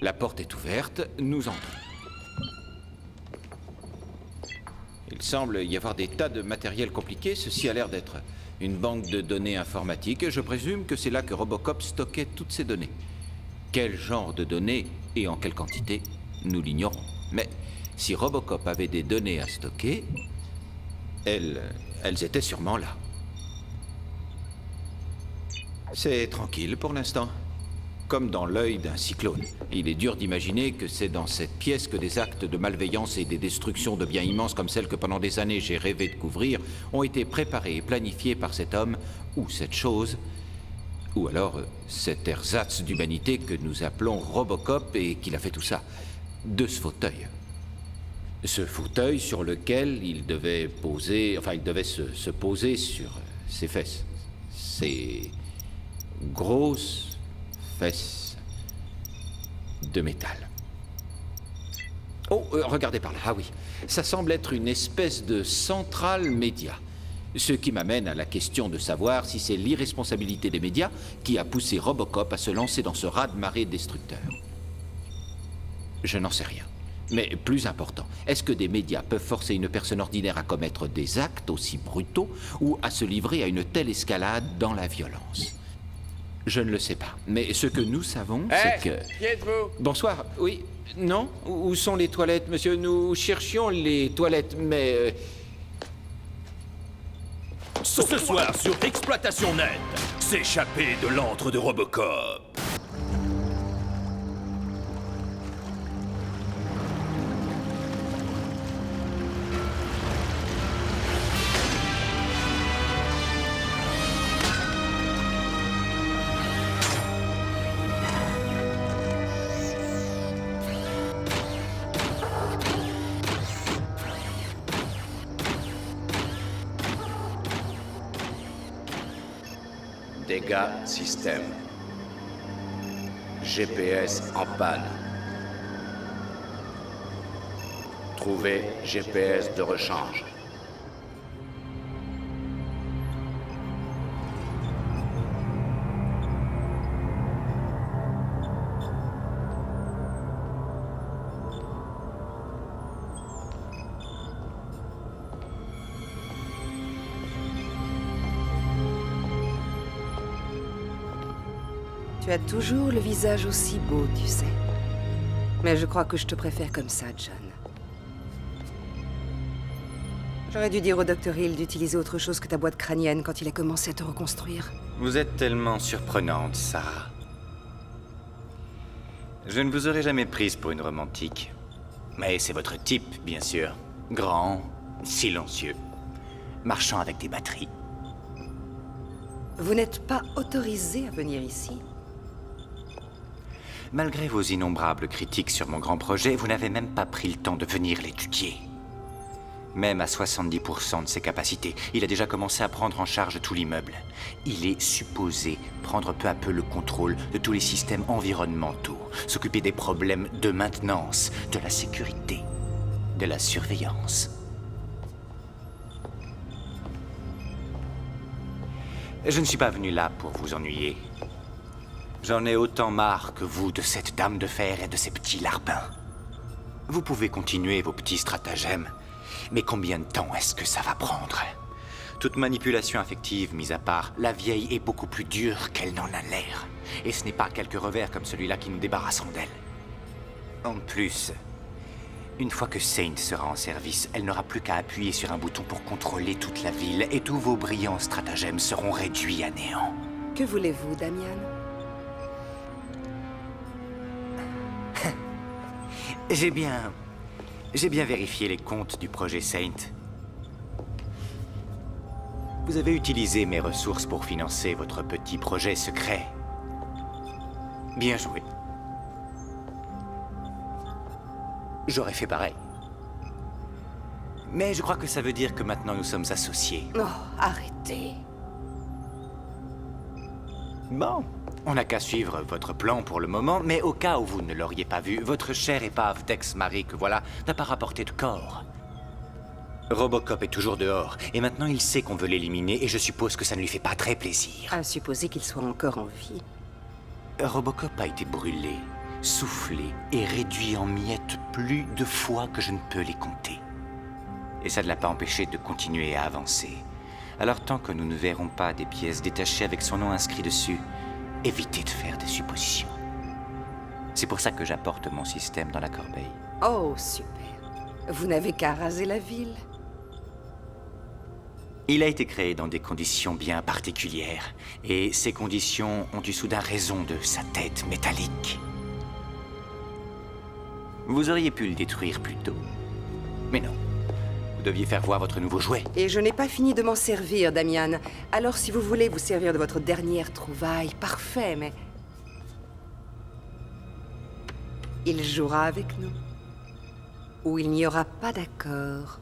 La porte est ouverte, nous entrons. Il semble y avoir des tas de matériel compliqué, ceci a l'air d'être une banque de données informatiques. Je présume que c'est là que Robocop stockait toutes ces données. Quel genre de données et en quelle quantité, nous l'ignorons. Mais si Robocop avait des données à stocker, elles étaient sûrement là. C'est tranquille pour l'instant. Comme dans l'œil d'un cyclone. Il est dur d'imaginer que c'est dans cette pièce que des actes de malveillance et des destructions de biens immenses comme celles que pendant des années j'ai rêvé de couvrir ont été préparés et planifiés par cet homme, ou cette chose, ou alors cet ersatz d'humanité que nous appelons Robocop et qu'il a fait tout ça, de ce fauteuil. Ce fauteuil sur lequel il devait poser, enfin il devait se poser sur ses fesses. Ses grosses fesses de métal. Oh, regardez par là. Ah oui, ça semble être une espèce de centrale média. Ce qui m'amène à la question de savoir si c'est l'irresponsabilité des médias qui a poussé Robocop à se lancer dans ce raz-de-marée destructeur. Je n'en sais rien. Mais plus important, est-ce que des médias peuvent forcer une personne ordinaire à commettre des actes aussi brutaux ou à se livrer à une telle escalade dans la violence ? Je ne le sais pas. Mais ce que nous savons, c'est que... Qui êtes-vous ? Bonsoir. Oui. Non ? Où sont les toilettes, monsieur ? Nous cherchions les toilettes, mais... Ce soir sur Exploitation Net, s'échapper de l'antre de Robocop. Dégâts système. GPS en panne. Trouver GPS de rechange. Tu as toujours le visage aussi beau, tu sais. Mais je crois que je te préfère comme ça, John. J'aurais dû dire au Dr. Hill d'utiliser autre chose que ta boîte crânienne quand il a commencé à te reconstruire. Vous êtes tellement surprenante, Sarah. Je ne vous aurais jamais prise pour une romantique. Mais c'est votre type, bien sûr. Grand, silencieux, marchant avec des batteries. Vous n'êtes pas autorisé à venir ici. Malgré vos innombrables critiques sur mon grand projet, vous n'avez même pas pris le temps de venir l'étudier. Même à 70% de ses capacités, il a déjà commencé à prendre en charge tout l'immeuble. Il est supposé prendre peu à peu le contrôle de tous les systèmes environnementaux, s'occuper des problèmes de maintenance, de la sécurité, de la surveillance. Je ne suis pas venu là pour vous ennuyer. J'en ai autant marre que vous de cette dame de fer et de ces petits larbins. Vous pouvez continuer vos petits stratagèmes, mais combien de temps est-ce que ça va prendre? Toute manipulation affective mise à part, la vieille est beaucoup plus dure qu'elle n'en a l'air. Et ce n'est pas quelques revers comme celui-là qui nous débarrasseront d'elle. En plus, une fois que Saint sera en service, elle n'aura plus qu'à appuyer sur un bouton pour contrôler toute la ville et tous vos brillants stratagèmes seront réduits à néant. Que voulez-vous, Damian? J'ai bien vérifié les comptes du projet Saint. Vous avez utilisé mes ressources pour financer votre petit projet secret. Bien joué. J'aurais fait pareil. Mais je crois que ça veut dire que maintenant nous sommes associés. Oh, arrêtez. Bon, on n'a qu'à suivre votre plan pour le moment, mais au cas où vous ne l'auriez pas vu, votre chère épave d'ex-mari que voilà n'a pas rapporté de corps. Robocop est toujours dehors, et maintenant il sait qu'on veut l'éliminer, et je suppose que ça ne lui fait pas très plaisir. À supposer qu'il soit encore en vie. Robocop a été brûlé, soufflé et réduit en miettes plus de fois que je ne peux les compter. Et ça ne l'a pas empêché de continuer à avancer. Alors tant que nous ne verrons pas des pièces détachées avec son nom inscrit dessus, évitez de faire des suppositions. C'est pour ça que j'apporte mon système dans la corbeille. Oh, super. Vous n'avez qu'à raser la ville. Il a été créé dans des conditions bien particulières, et ces conditions ont eu soudain raison de sa tête métallique. Vous auriez pu le détruire plus tôt, mais non. Vous deviez faire voir votre nouveau jouet. Et je n'ai pas fini de m'en servir, Damian. Alors si vous voulez vous servir de votre dernière trouvaille, parfait, mais... il jouera avec nous. Ou il n'y aura pas d'accord.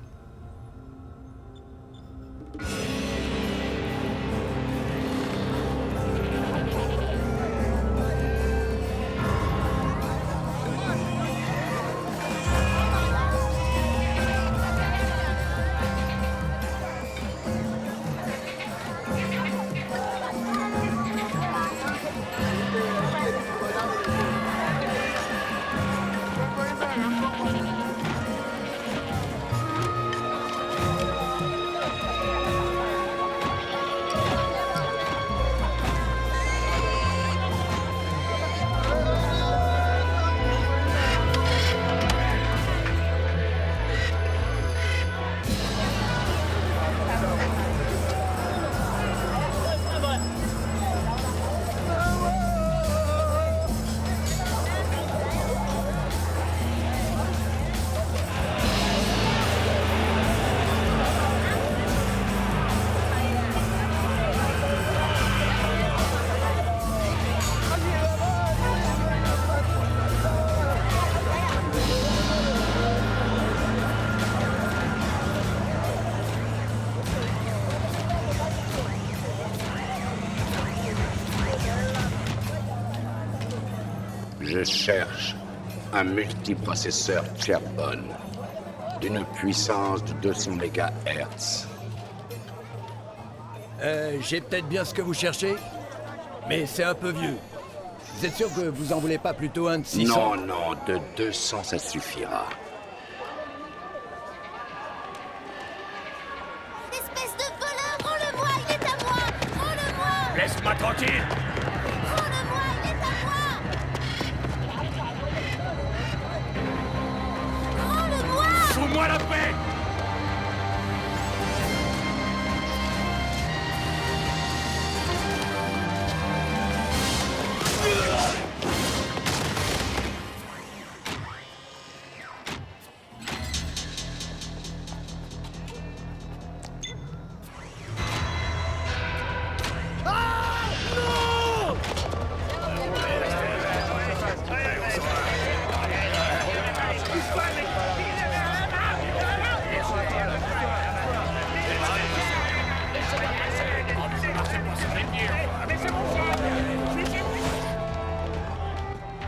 Je cherche un multiprocesseur Charbon d'une puissance de 200 MHz. J'ai peut-être bien ce que vous cherchez, mais c'est un peu vieux. Vous êtes sûr que vous en voulez pas plutôt un de 600? Non, non, de 200 ça suffira. Espèce de voleur, rends-le-moi, il est à moi! Rends-le-moi! Laisse-moi tranquille! Rends-le-moi, il est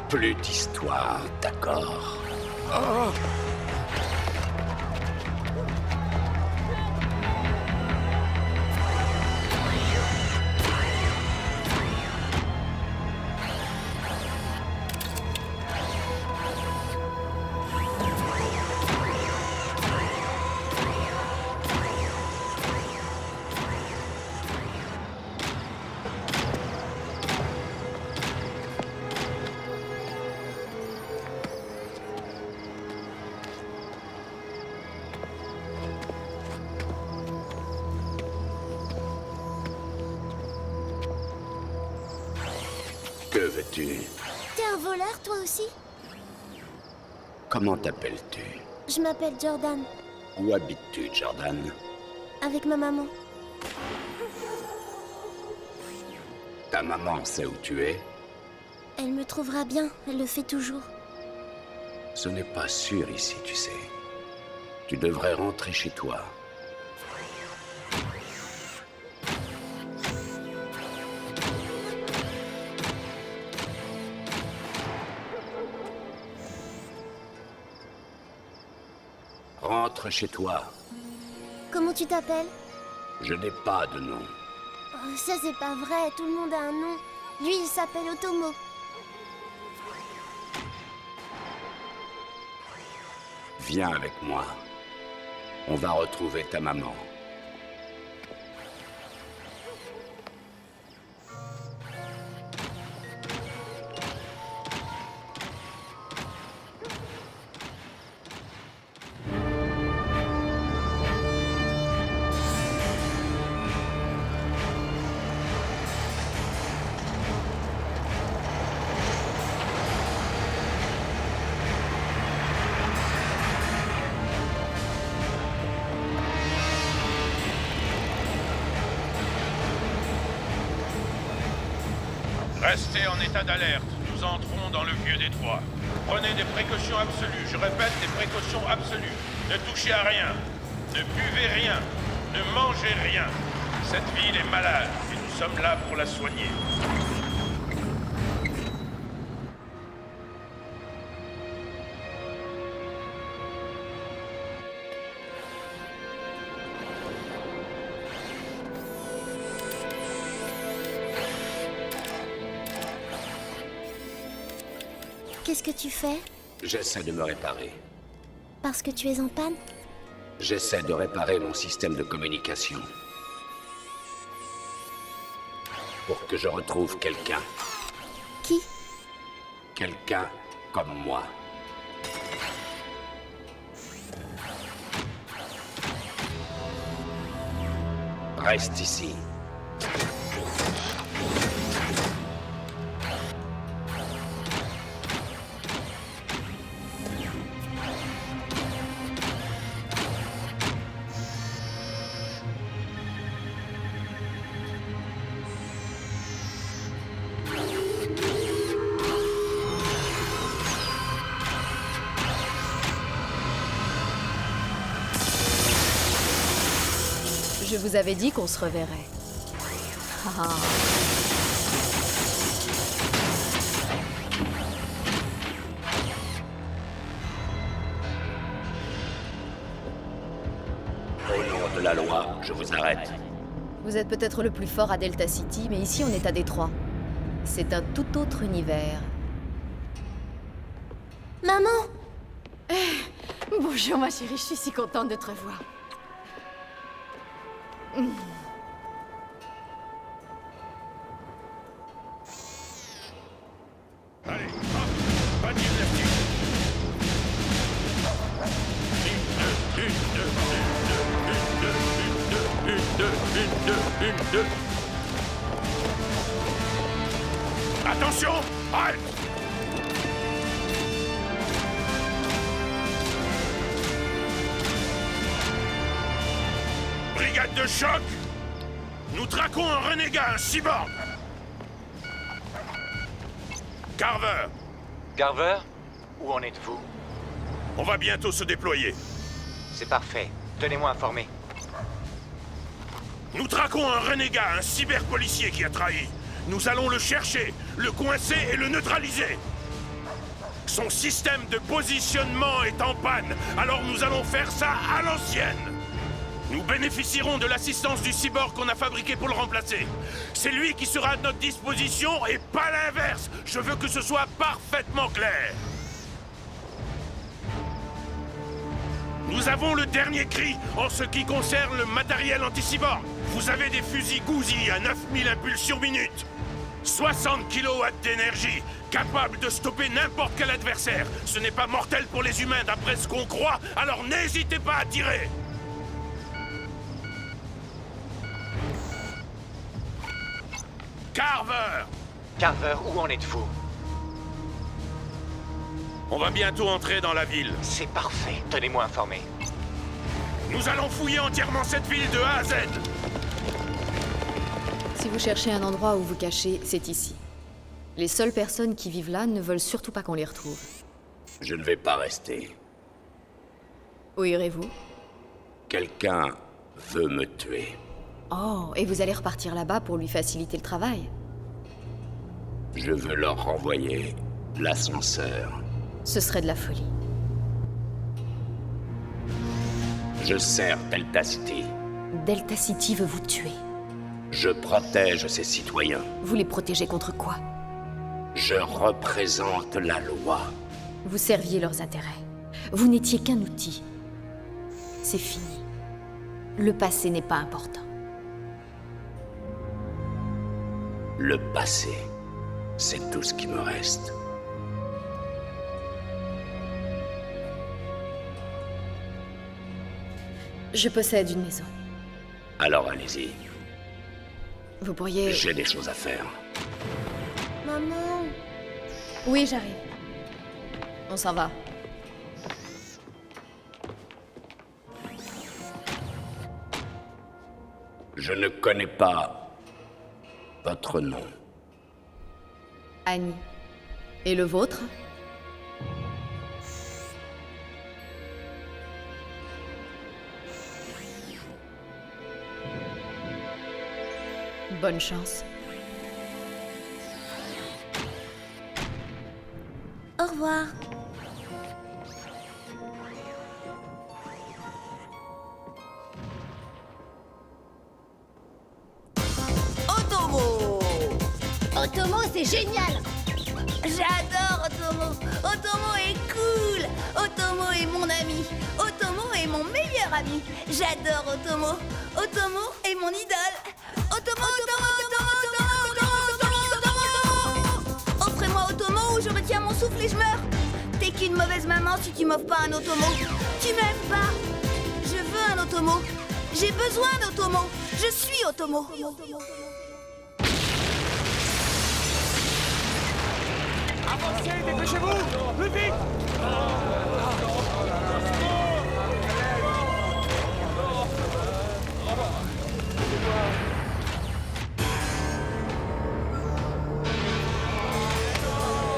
Plus d'histoire, d'accord? Oh! Que veux-tu? T'es un voleur, toi aussi? Comment t'appelles-tu? Je m'appelle Jordan, Où habites-tu, Jordan? avec ma maman. Ta maman sait où tu es? Elle me trouvera bien, elle le fait toujours. Ce n'est pas sûr ici, tu sais. Tu devrais rentrer chez toi. Rentre chez toi. Comment tu t'appelles? Je n'ai pas de nom. Oh, ça c'est pas vrai, tout le monde a un nom. Lui il s'appelle Otomo. Viens avec moi. On va retrouver ta maman. Restez en état d'alerte. Nous entrons dans le vieux détroit. Prenez des précautions absolues. Je répète, des précautions absolues. Ne touchez à rien. Ne buvez rien. Ne mangez rien. Cette ville est malade et nous sommes là pour la soigner. Qu'est-ce que tu fais? J'essaie de me réparer. Parce que tu es en panne? J'essaie de réparer mon système de communication. Pour que je retrouve quelqu'un. Qui? Quelqu'un comme moi. Reste ici. Je vous avais dit qu'on se reverrait. Ah. Au nom de la loi, je vous arrête. Vous êtes peut-être le plus fort à Delta City, mais ici on est à Détroit. C'est un tout autre univers. Maman! Bonjour ma chérie, je suis si contente de te revoir. Allez, hop, pas de gymnastique. Une, deux. Attention, halte! Brigade de choc! Nous traquons un renégat, un cyborg! Carver! Carver, où en êtes-vous? On va bientôt se déployer. C'est parfait. Tenez-moi informé. Nous traquons un renégat, un cyberpolicier qui a trahi. Nous allons le chercher, le coincer et le neutraliser. Son système de positionnement est en panne, alors nous allons faire ça à l'ancienne. Nous bénéficierons de l'assistance du cyborg qu'on a fabriqué pour le remplacer. C'est lui qui sera à notre disposition et pas l'inverse. Je veux que ce soit parfaitement clair. Nous avons le dernier cri en ce qui concerne le matériel anti-cyborg. Vous avez des fusils Gouzi à 9000 impulsions minutes. 60 kW d'énergie, capable de stopper n'importe quel adversaire. Ce n'est pas mortel pour les humains d'après ce qu'on croit, alors n'hésitez pas à tirer. Carver! Carver, où en êtes-vous? On va bientôt entrer dans la ville. C'est parfait, tenez-moi informé. Nous allons fouiller entièrement cette ville de A à Z. Si vous cherchez un endroit où vous cacher, c'est ici. Les seules personnes qui vivent là ne veulent surtout pas qu'on les retrouve. Je ne vais pas rester. Où irez-vous? Quelqu'un veut me tuer. Oh, et vous allez repartir là-bas pour lui faciliter le travail? Je veux leur renvoyer l'ascenseur. Ce serait de la folie. Je sers Delta City. Delta City veut vous tuer. Je protège ses citoyens. Vous les protégez contre quoi? Je représente la loi. Vous serviez leurs intérêts. Vous n'étiez qu'un outil. C'est fini. Le passé n'est pas important. Le passé, c'est tout ce qui me reste. Je possède une maison. Alors allez-y. Vous pourriez... J'ai des choses à faire. Maman. Oui, j'arrive. On s'en va. Je ne connais pas votre nom. Annie. Et le vôtre? Bonne chance. Au revoir. Otomo! Otomo, c'est génial! J'adore Otomo! Otomo est cool! Otomo est mon ami! Otomo est mon meilleur ami! J'adore Otomo! Otomo est mon idole! Otomo, Otomo, offrez-moi Otomo ou je retiens mon souffle et je meurs! T'es qu'une mauvaise maman si tu m'offres pas un Otomo! Tu m'aimes pas! Je veux un Otomo! J'ai besoin d'Otomo! Je suis Otomo! Avancez, dépêchez-vous! Plus vite!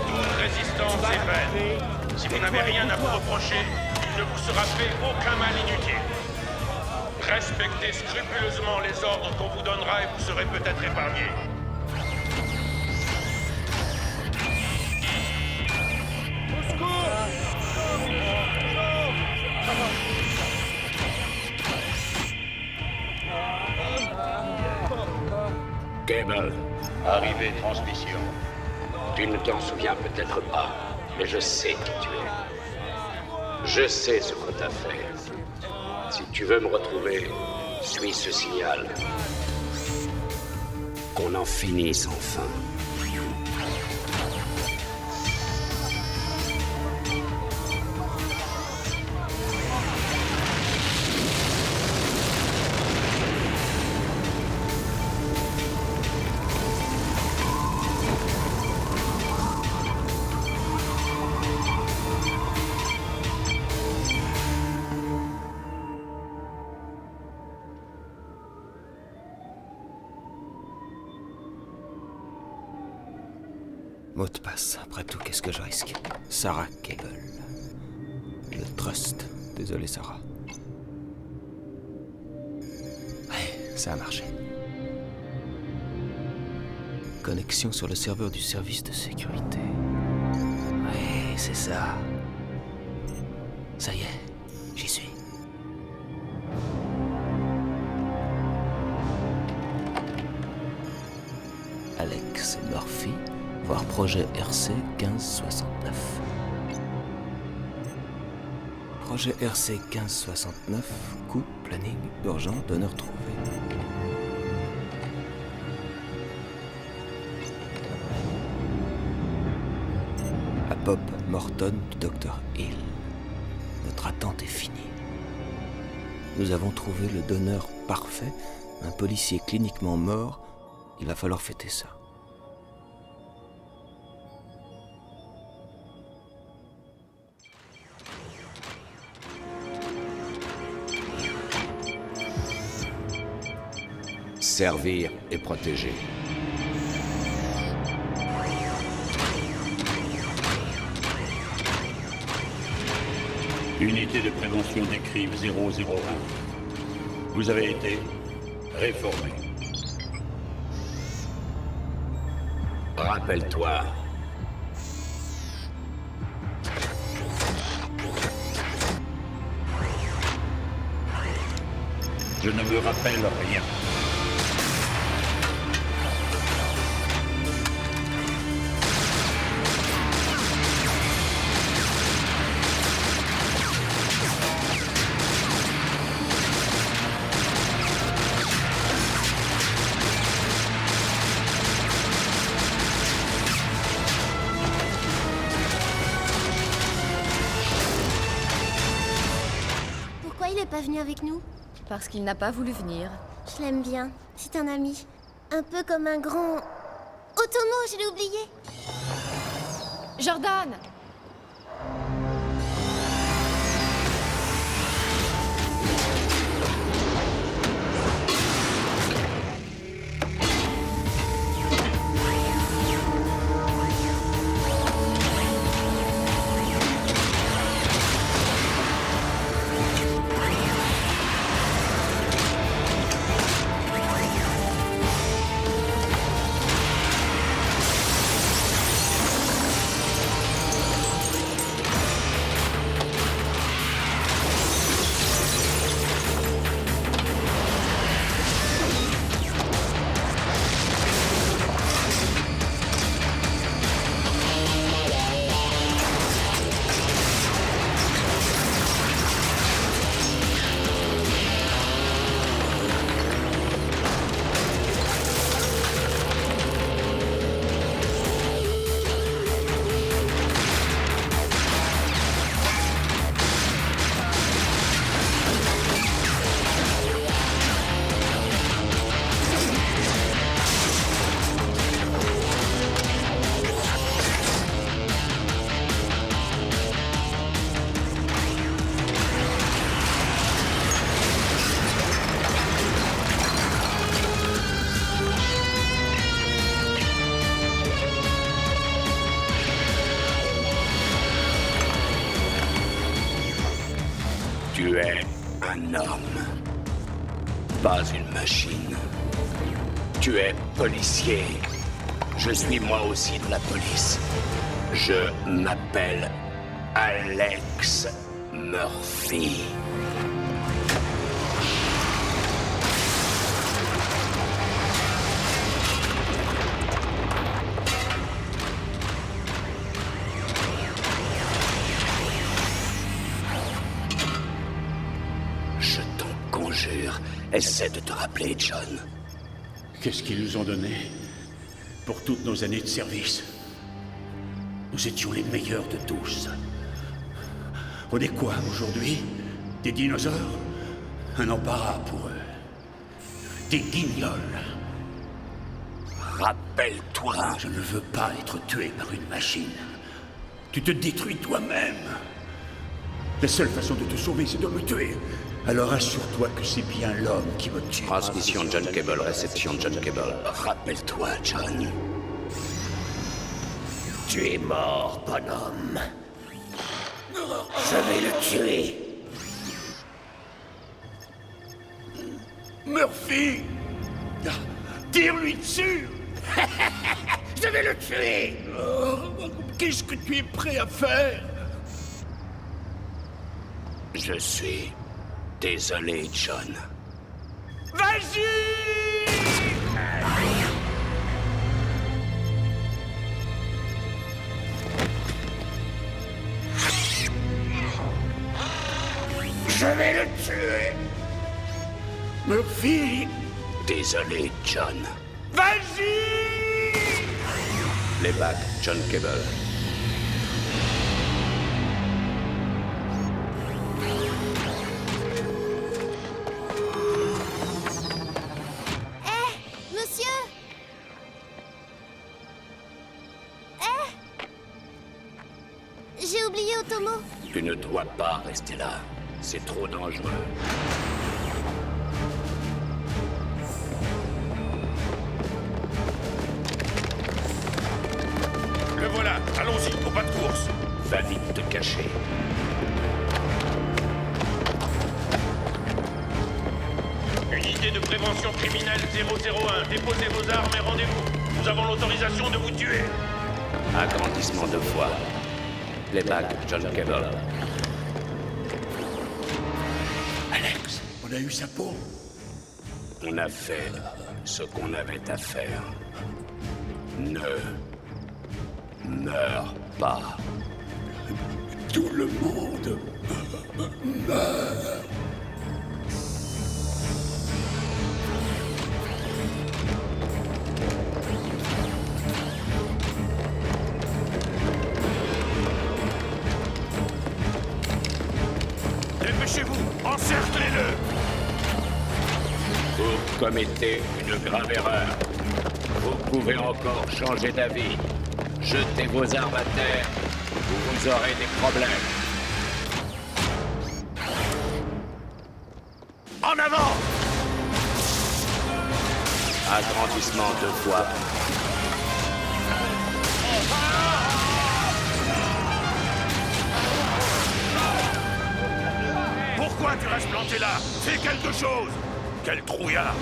Toute résistance est vaine. Si vous n'avez rien à vous reprocher, il ne vous sera fait aucun mal inutile. Respectez scrupuleusement les ordres qu'on vous donnera et vous serez peut-être épargné. Cable. Arrivée transmission. Tu ne t'en souviens peut-être pas, mais je sais qui tu es. Je sais ce qu'on t'a fait. Si tu veux me retrouver, suis ce signal. Qu'on en finisse enfin. Mot de passe, après tout, qu'est-ce que je risque? Sarah Cable. Le Trust. Désolé, Sarah. Ouais, ça a marché. Connexion sur le serveur du service de sécurité. Ouais, c'est ça. Ça y est, j'y suis. Alex Murphy, voir projet RC 1569. Projet RC 1569, coût, planning, urgent, donneur trouvé. À Bob Morton du Dr. Hill. Notre attente est finie. Nous avons trouvé le donneur parfait, un policier cliniquement mort. Il va falloir fêter ça. Servir et protéger. Unité de prévention des crimes 001. Vous avez été réformé. Rappelle-toi. Je ne me rappelle rien. Pourquoi il est pas venu avec nous? Parce qu'il n'a pas voulu venir. Je l'aime bien. C'est un ami. Un peu comme un grand... Otomo, je l'ai oublié. Jordan! Tu es un homme, pas une machine. Tu es policier. Je suis moi aussi de la police. Je m'appelle Alex Murphy. Je t'en conjure, essaie de te rappeler, John. Qu'est-ce qu'ils nous ont donné pour toutes nos années de service? Nous étions les meilleurs de tous. On est quoi aujourd'hui? Des dinosaures? Un embarras pour eux. Des guignols. Rappelle-toi. Je ne veux pas être tué par une machine. Tu te détruis toi-même. La seule façon de te sauver, c'est de me tuer. Alors assure-toi que c'est bien l'homme qui me tue. Transmission John Cable, réception John Cable. Rappelle-toi, John. Tu es mort, bonhomme. Je vais le tuer. Murphy! Tire-lui dessus! Je vais le tuer. Qu'est-ce que tu es prêt à faire? Je suis désolé, John. Vas-y! Je vais le tuer. Murphy! Désolé, John. Vas-y! Playback, John Cable. Monsieur! J'ai oublié Otomo. Tu ne dois pas rester là. C'est trop dangereux. Le voilà, allons-y, au pas de course. Va vite te cacher. Unité de prévention criminelle 001, déposez vos armes et rendez-vous. Nous avons l'autorisation de vous tuer. Agrandissement de foi. Playback, John Cable. Alex, on a eu sa peau. On a fait ce qu'on avait à faire. Ne meurs pas. Tout le monde meurt. Dépêchez-vous, encerclez-le. Vous commettez une grave erreur. Vous pouvez encore changer d'avis. Jetez vos armes à terre ou vous aurez des problèmes. En avant! Agrandissement de foi. Pourquoi tu restes planté là? Fais quelque chose! Quel trouillard!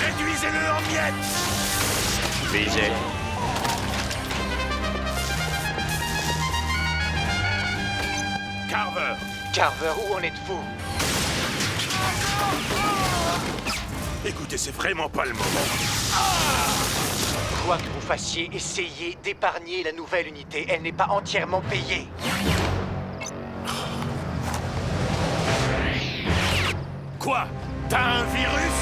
Réduisez-le en miettes! Visez. Carver! Carver, où en êtes-vous? Écoutez, c'est vraiment pas le moment. Quoi que vous fassiez, essayez d'épargner la nouvelle unité. Elle n'est pas entièrement payée. Quoi? T'as un virus?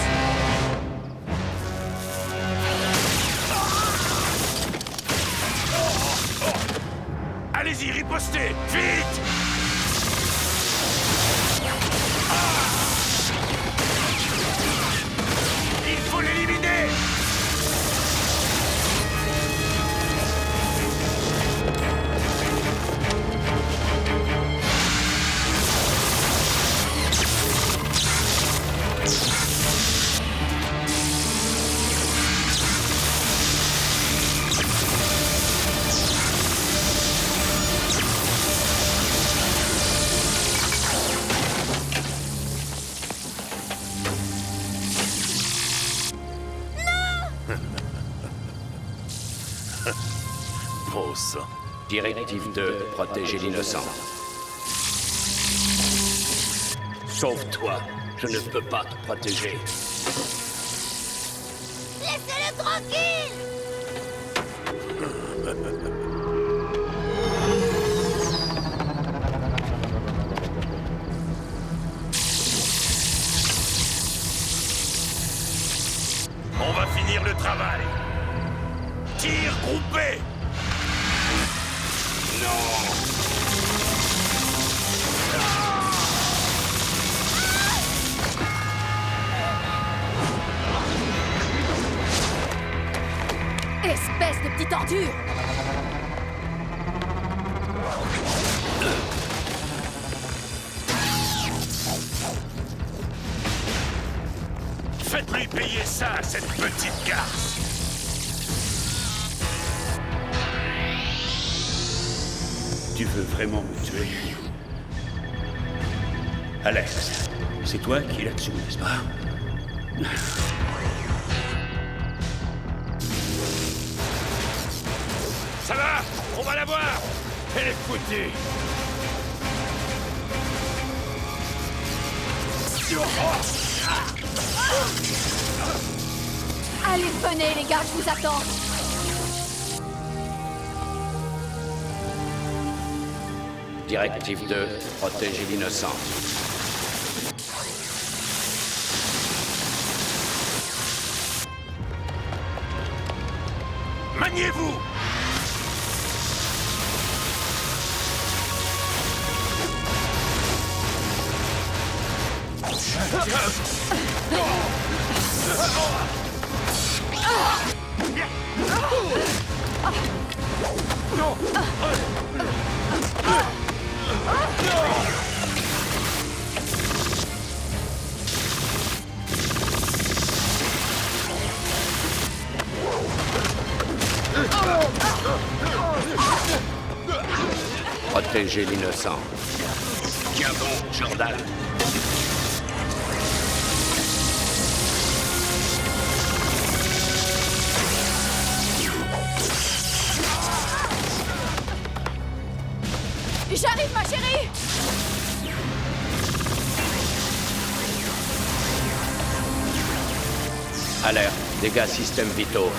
Allez-y, ripostez! Vite! Il faut l'éliminer! Bon sang. Directive 2, protéger l'innocent. Sauve-toi. Je ne peux pas te protéger. Laissez-le tranquille! On va finir le travail. Tir groupé! Non! Espèce de petite ordure! Faites-lui payer ça, cette petite garce! Tu veux vraiment me tuer? Alex, c'est toi qui es là-dessus, n'est-ce pas? Ça va? On va la voir! Elle est foutue! Allez, venez les gars, je vous attends. Directive 2, protéger l'innocent. Maniez-vous! Protéger l'innocent. Tiens bon, Jordan. J'arrive, ma chérie! Alerte, dégâts systèmes vitaux.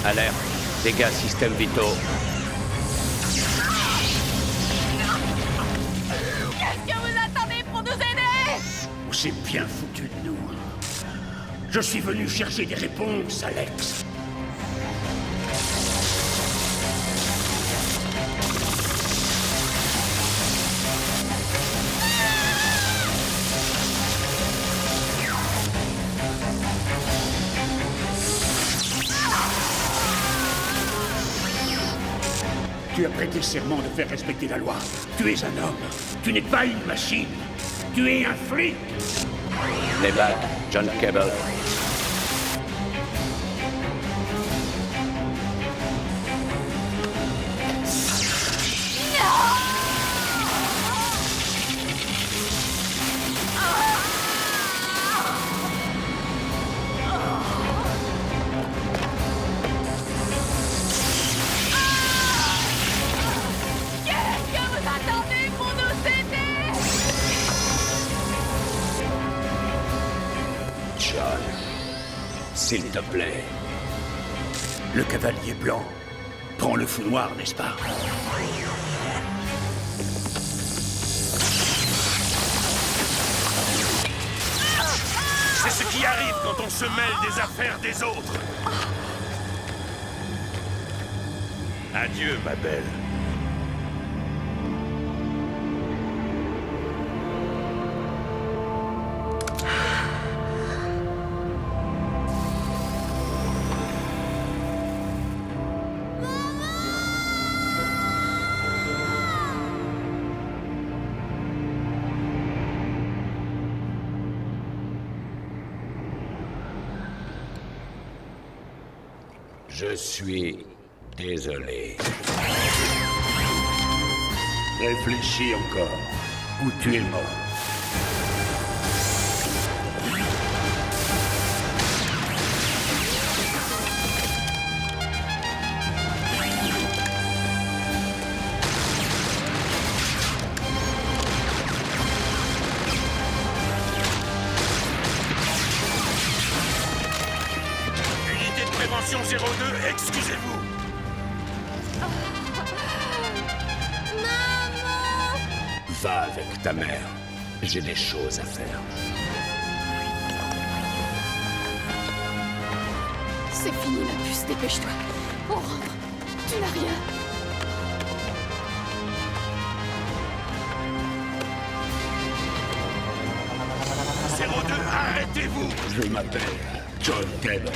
Alerte, dégâts systèmes vitaux. Qu'est-ce que vous attendez pour nous aider? On s'est bien foutu de nous. Je suis venu chercher des réponses, Alex. Tu as prêté serment de faire respecter la loi. Tu es un homme. Tu n'es pas une machine. Tu es un flic. Les bacs, John Cable. S'il te plaît. Le cavalier blanc prend le fou noir, n'est-ce pas? C'est ce qui arrive quand on se mêle des affaires des autres. Adieu, ma belle. Je suis désolé. Réfléchis encore, ou tu es mort. Prévention 02, excusez-vous. Maman! Va avec ta mère. J'ai des choses à faire. C'est fini, ma puce, dépêche-toi. On rentre. Tu n'as rien. Arrêtez-vous. Je m'appelle John Cable.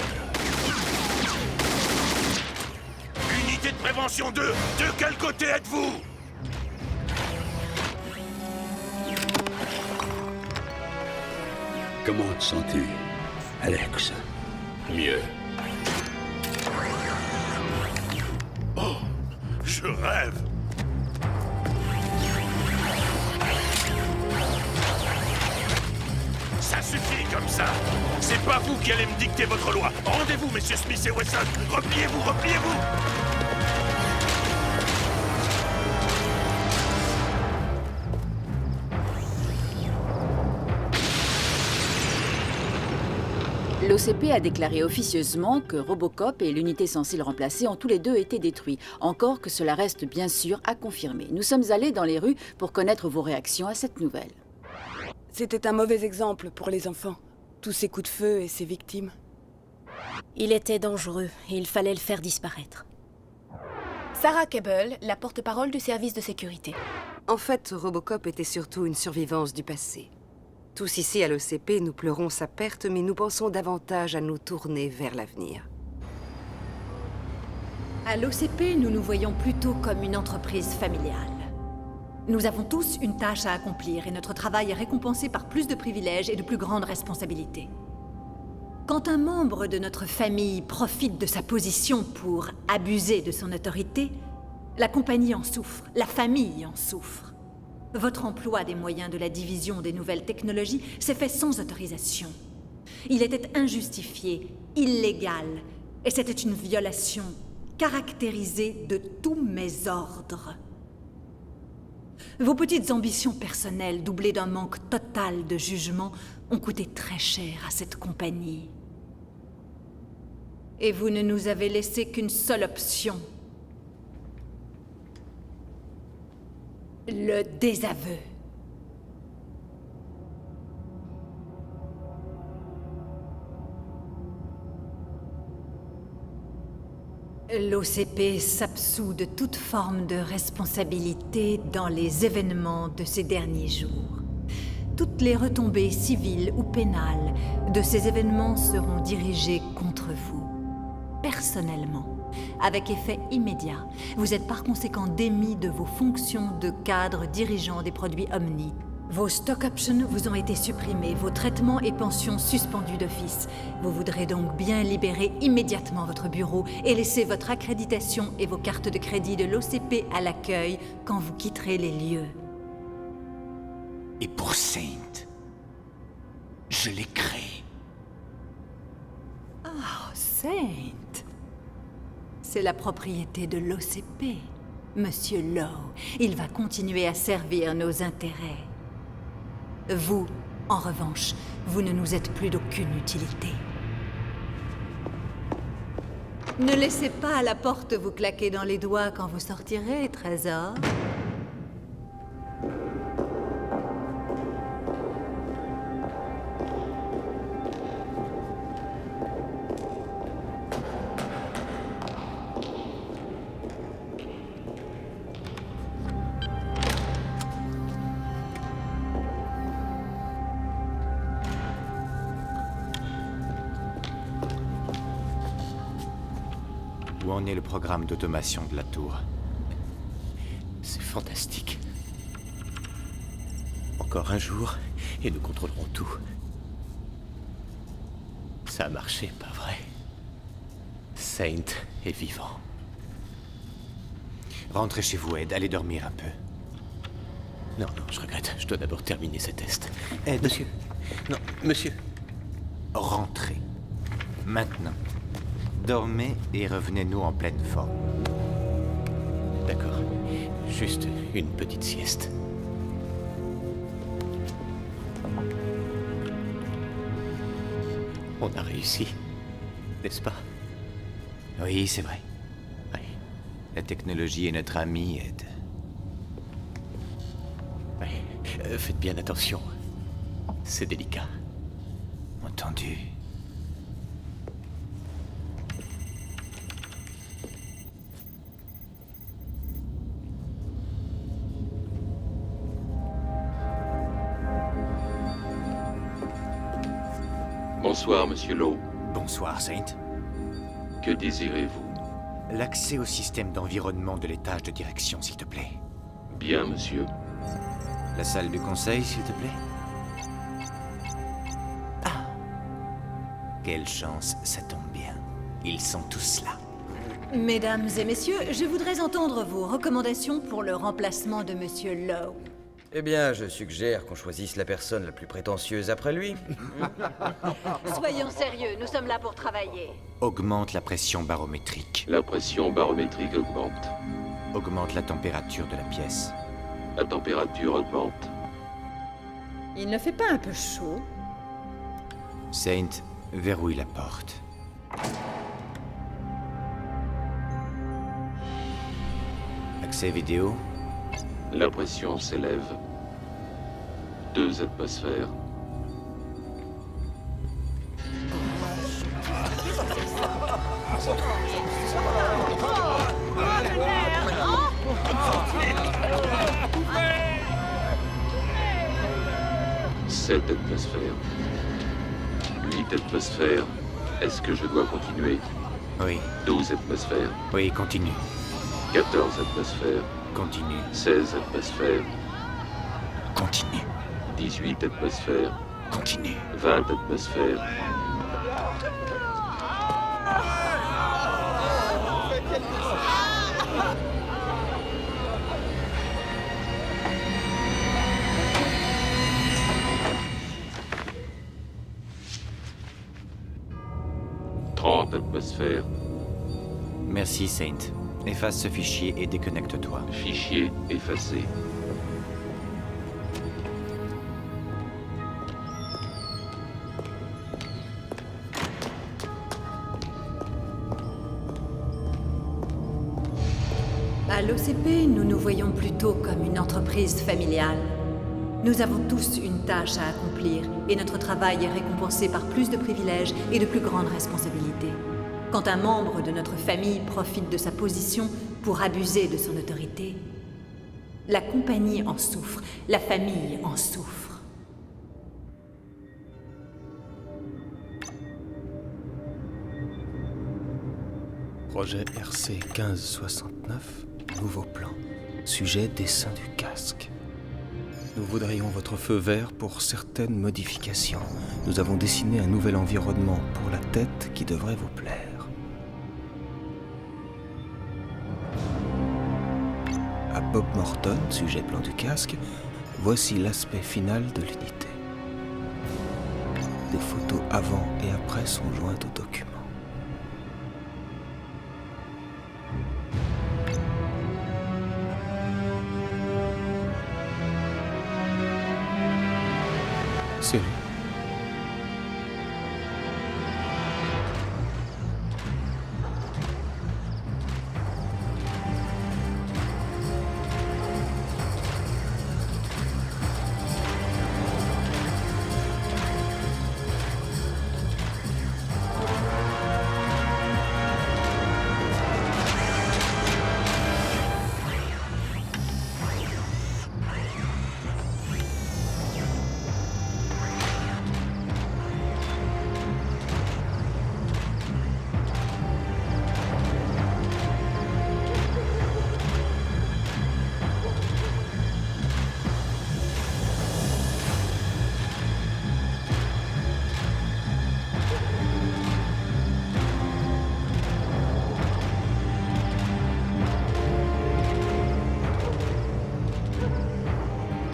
Unité de prévention 2, de quel côté êtes-vous? Comment te sens-tu, Alex? Mieux. Oh, je rêve. Ça suffit comme ça. C'est pas vous qui allez me dicter votre loi. Rendez-vous, messieurs Smith et Wesson. Repliez-vous, repliez-vous. L'OCP a déclaré officieusement que Robocop et l'unité censée le remplacer ont tous les deux été détruits. Encore que cela reste bien sûr à confirmer. Nous sommes allés dans les rues pour connaître vos réactions à cette nouvelle. C'était un mauvais exemple pour les enfants. Tous ces coups de feu et ces victimes. Il était dangereux et il fallait le faire disparaître. Sarah Cable, la porte-parole du service de sécurité. En fait, Robocop était surtout une survivance du passé. Tous ici à l'OCP, nous pleurons sa perte, mais nous pensons davantage à nous tourner vers l'avenir. À l'OCP, nous nous voyons plutôt comme une entreprise familiale. Nous avons tous une tâche à accomplir et notre travail est récompensé par plus de privilèges et de plus grandes responsabilités. Quand un membre de notre famille profite de sa position pour abuser de son autorité, la compagnie en souffre, la famille en souffre. Votre emploi des moyens de la division des nouvelles technologies s'est fait sans autorisation. Il était injustifié, illégal, et c'était une violation caractérisée de tous mes ordres. Vos petites ambitions personnelles, doublées d'un manque total de jugement, ont coûté très cher à cette compagnie. Et vous ne nous avez laissé qu'une seule option. Le désaveu. L'OCP s'absout de toute forme de responsabilité dans les événements de ces derniers jours. Toutes les retombées civiles ou pénales de ces événements seront dirigées contre vous, personnellement. Avec effet immédiat, vous êtes par conséquent démis de vos fonctions de cadre dirigeant des produits Omni. Vos stock options vous ont été supprimés, vos traitements et pensions suspendus d'office. Vous voudrez donc bien libérer immédiatement votre bureau et laisser votre accréditation et vos cartes de crédit de l'OCP à l'accueil quand vous quitterez les lieux. Et pour Saint, je l'ai créé. Oh, Saint! C'est la propriété de l'OCP. Monsieur Lowe, il va continuer à servir nos intérêts. Vous, en revanche, vous ne nous êtes plus d'aucune utilité. Ne laissez pas la porte vous claquer dans les doigts quand vous sortirez, trésor. Où en est le programme d'automation de la tour? C'est fantastique. Encore un jour, et nous contrôlerons tout. Ça a marché, pas vrai? Saint est vivant. Rentrez chez vous, Ed. Allez dormir un peu. Non, je regrette. Je dois d'abord terminer ces tests. Ed. Monsieur. Non, monsieur. Rentrez. Maintenant. Dormez et revenez-nous en pleine forme. D'accord. Juste une petite sieste. On a réussi, n'est-ce pas? Oui, c'est vrai. Oui. La technologie est notre amie, Ed. Oui. Faites bien attention. C'est délicat. Entendu. Bonsoir, Monsieur Lowe. Bonsoir, Saint. Que désirez-vous? L'accès au système d'environnement de l'étage de direction, s'il te plaît. Bien, monsieur. La salle du conseil, s'il te plaît. Quelle chance, ça tombe bien. Ils sont tous là. Mesdames et messieurs, je voudrais entendre vos recommandations pour le remplacement de Monsieur Lowe. Eh bien, je suggère qu'on choisisse la personne la plus prétentieuse après lui. Soyons sérieux, nous sommes là pour travailler. Augmente la pression barométrique. La pression barométrique augmente. Augmente la température de la pièce. La température augmente. Il ne fait pas un peu chaud? Saint, verrouille la porte. Accès vidéo. La pression s'élève. 2 atmosphères. Sept atmosphères. 8 atmosphères. Est-ce que je dois continuer? Oui. 12 atmosphères. Oui, continue. 14 atmosphères. Continue. 16 atmosphères. Continue. 18 atmosphères. Continue. 20 atmosphères. Atmosphère. Merci, Saint. Efface ce fichier et déconnecte-toi. Fichier effacé. À l'OCP, nous nous voyons plutôt comme une entreprise familiale. Nous avons tous une tâche à accomplir et notre travail est récompensé par plus de privilèges et de plus grandes responsabilités. Quand un membre de notre famille profite de sa position pour abuser de son autorité, la compagnie en souffre, la famille en souffre. Projet RC 1569, nouveau plan. Sujet dessin du casque. Nous voudrions votre feu vert pour certaines modifications. Nous avons dessiné un nouvel environnement pour la tête qui devrait vous plaire. À Bob Morton, sujet plan du casque, voici l'aspect final de l'unité. Des photos avant et après sont jointes au document. C'est lui.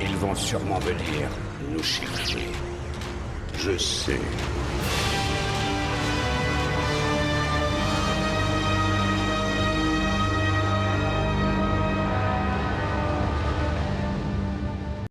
Ils vont sûrement venir nous chercher. Je sais.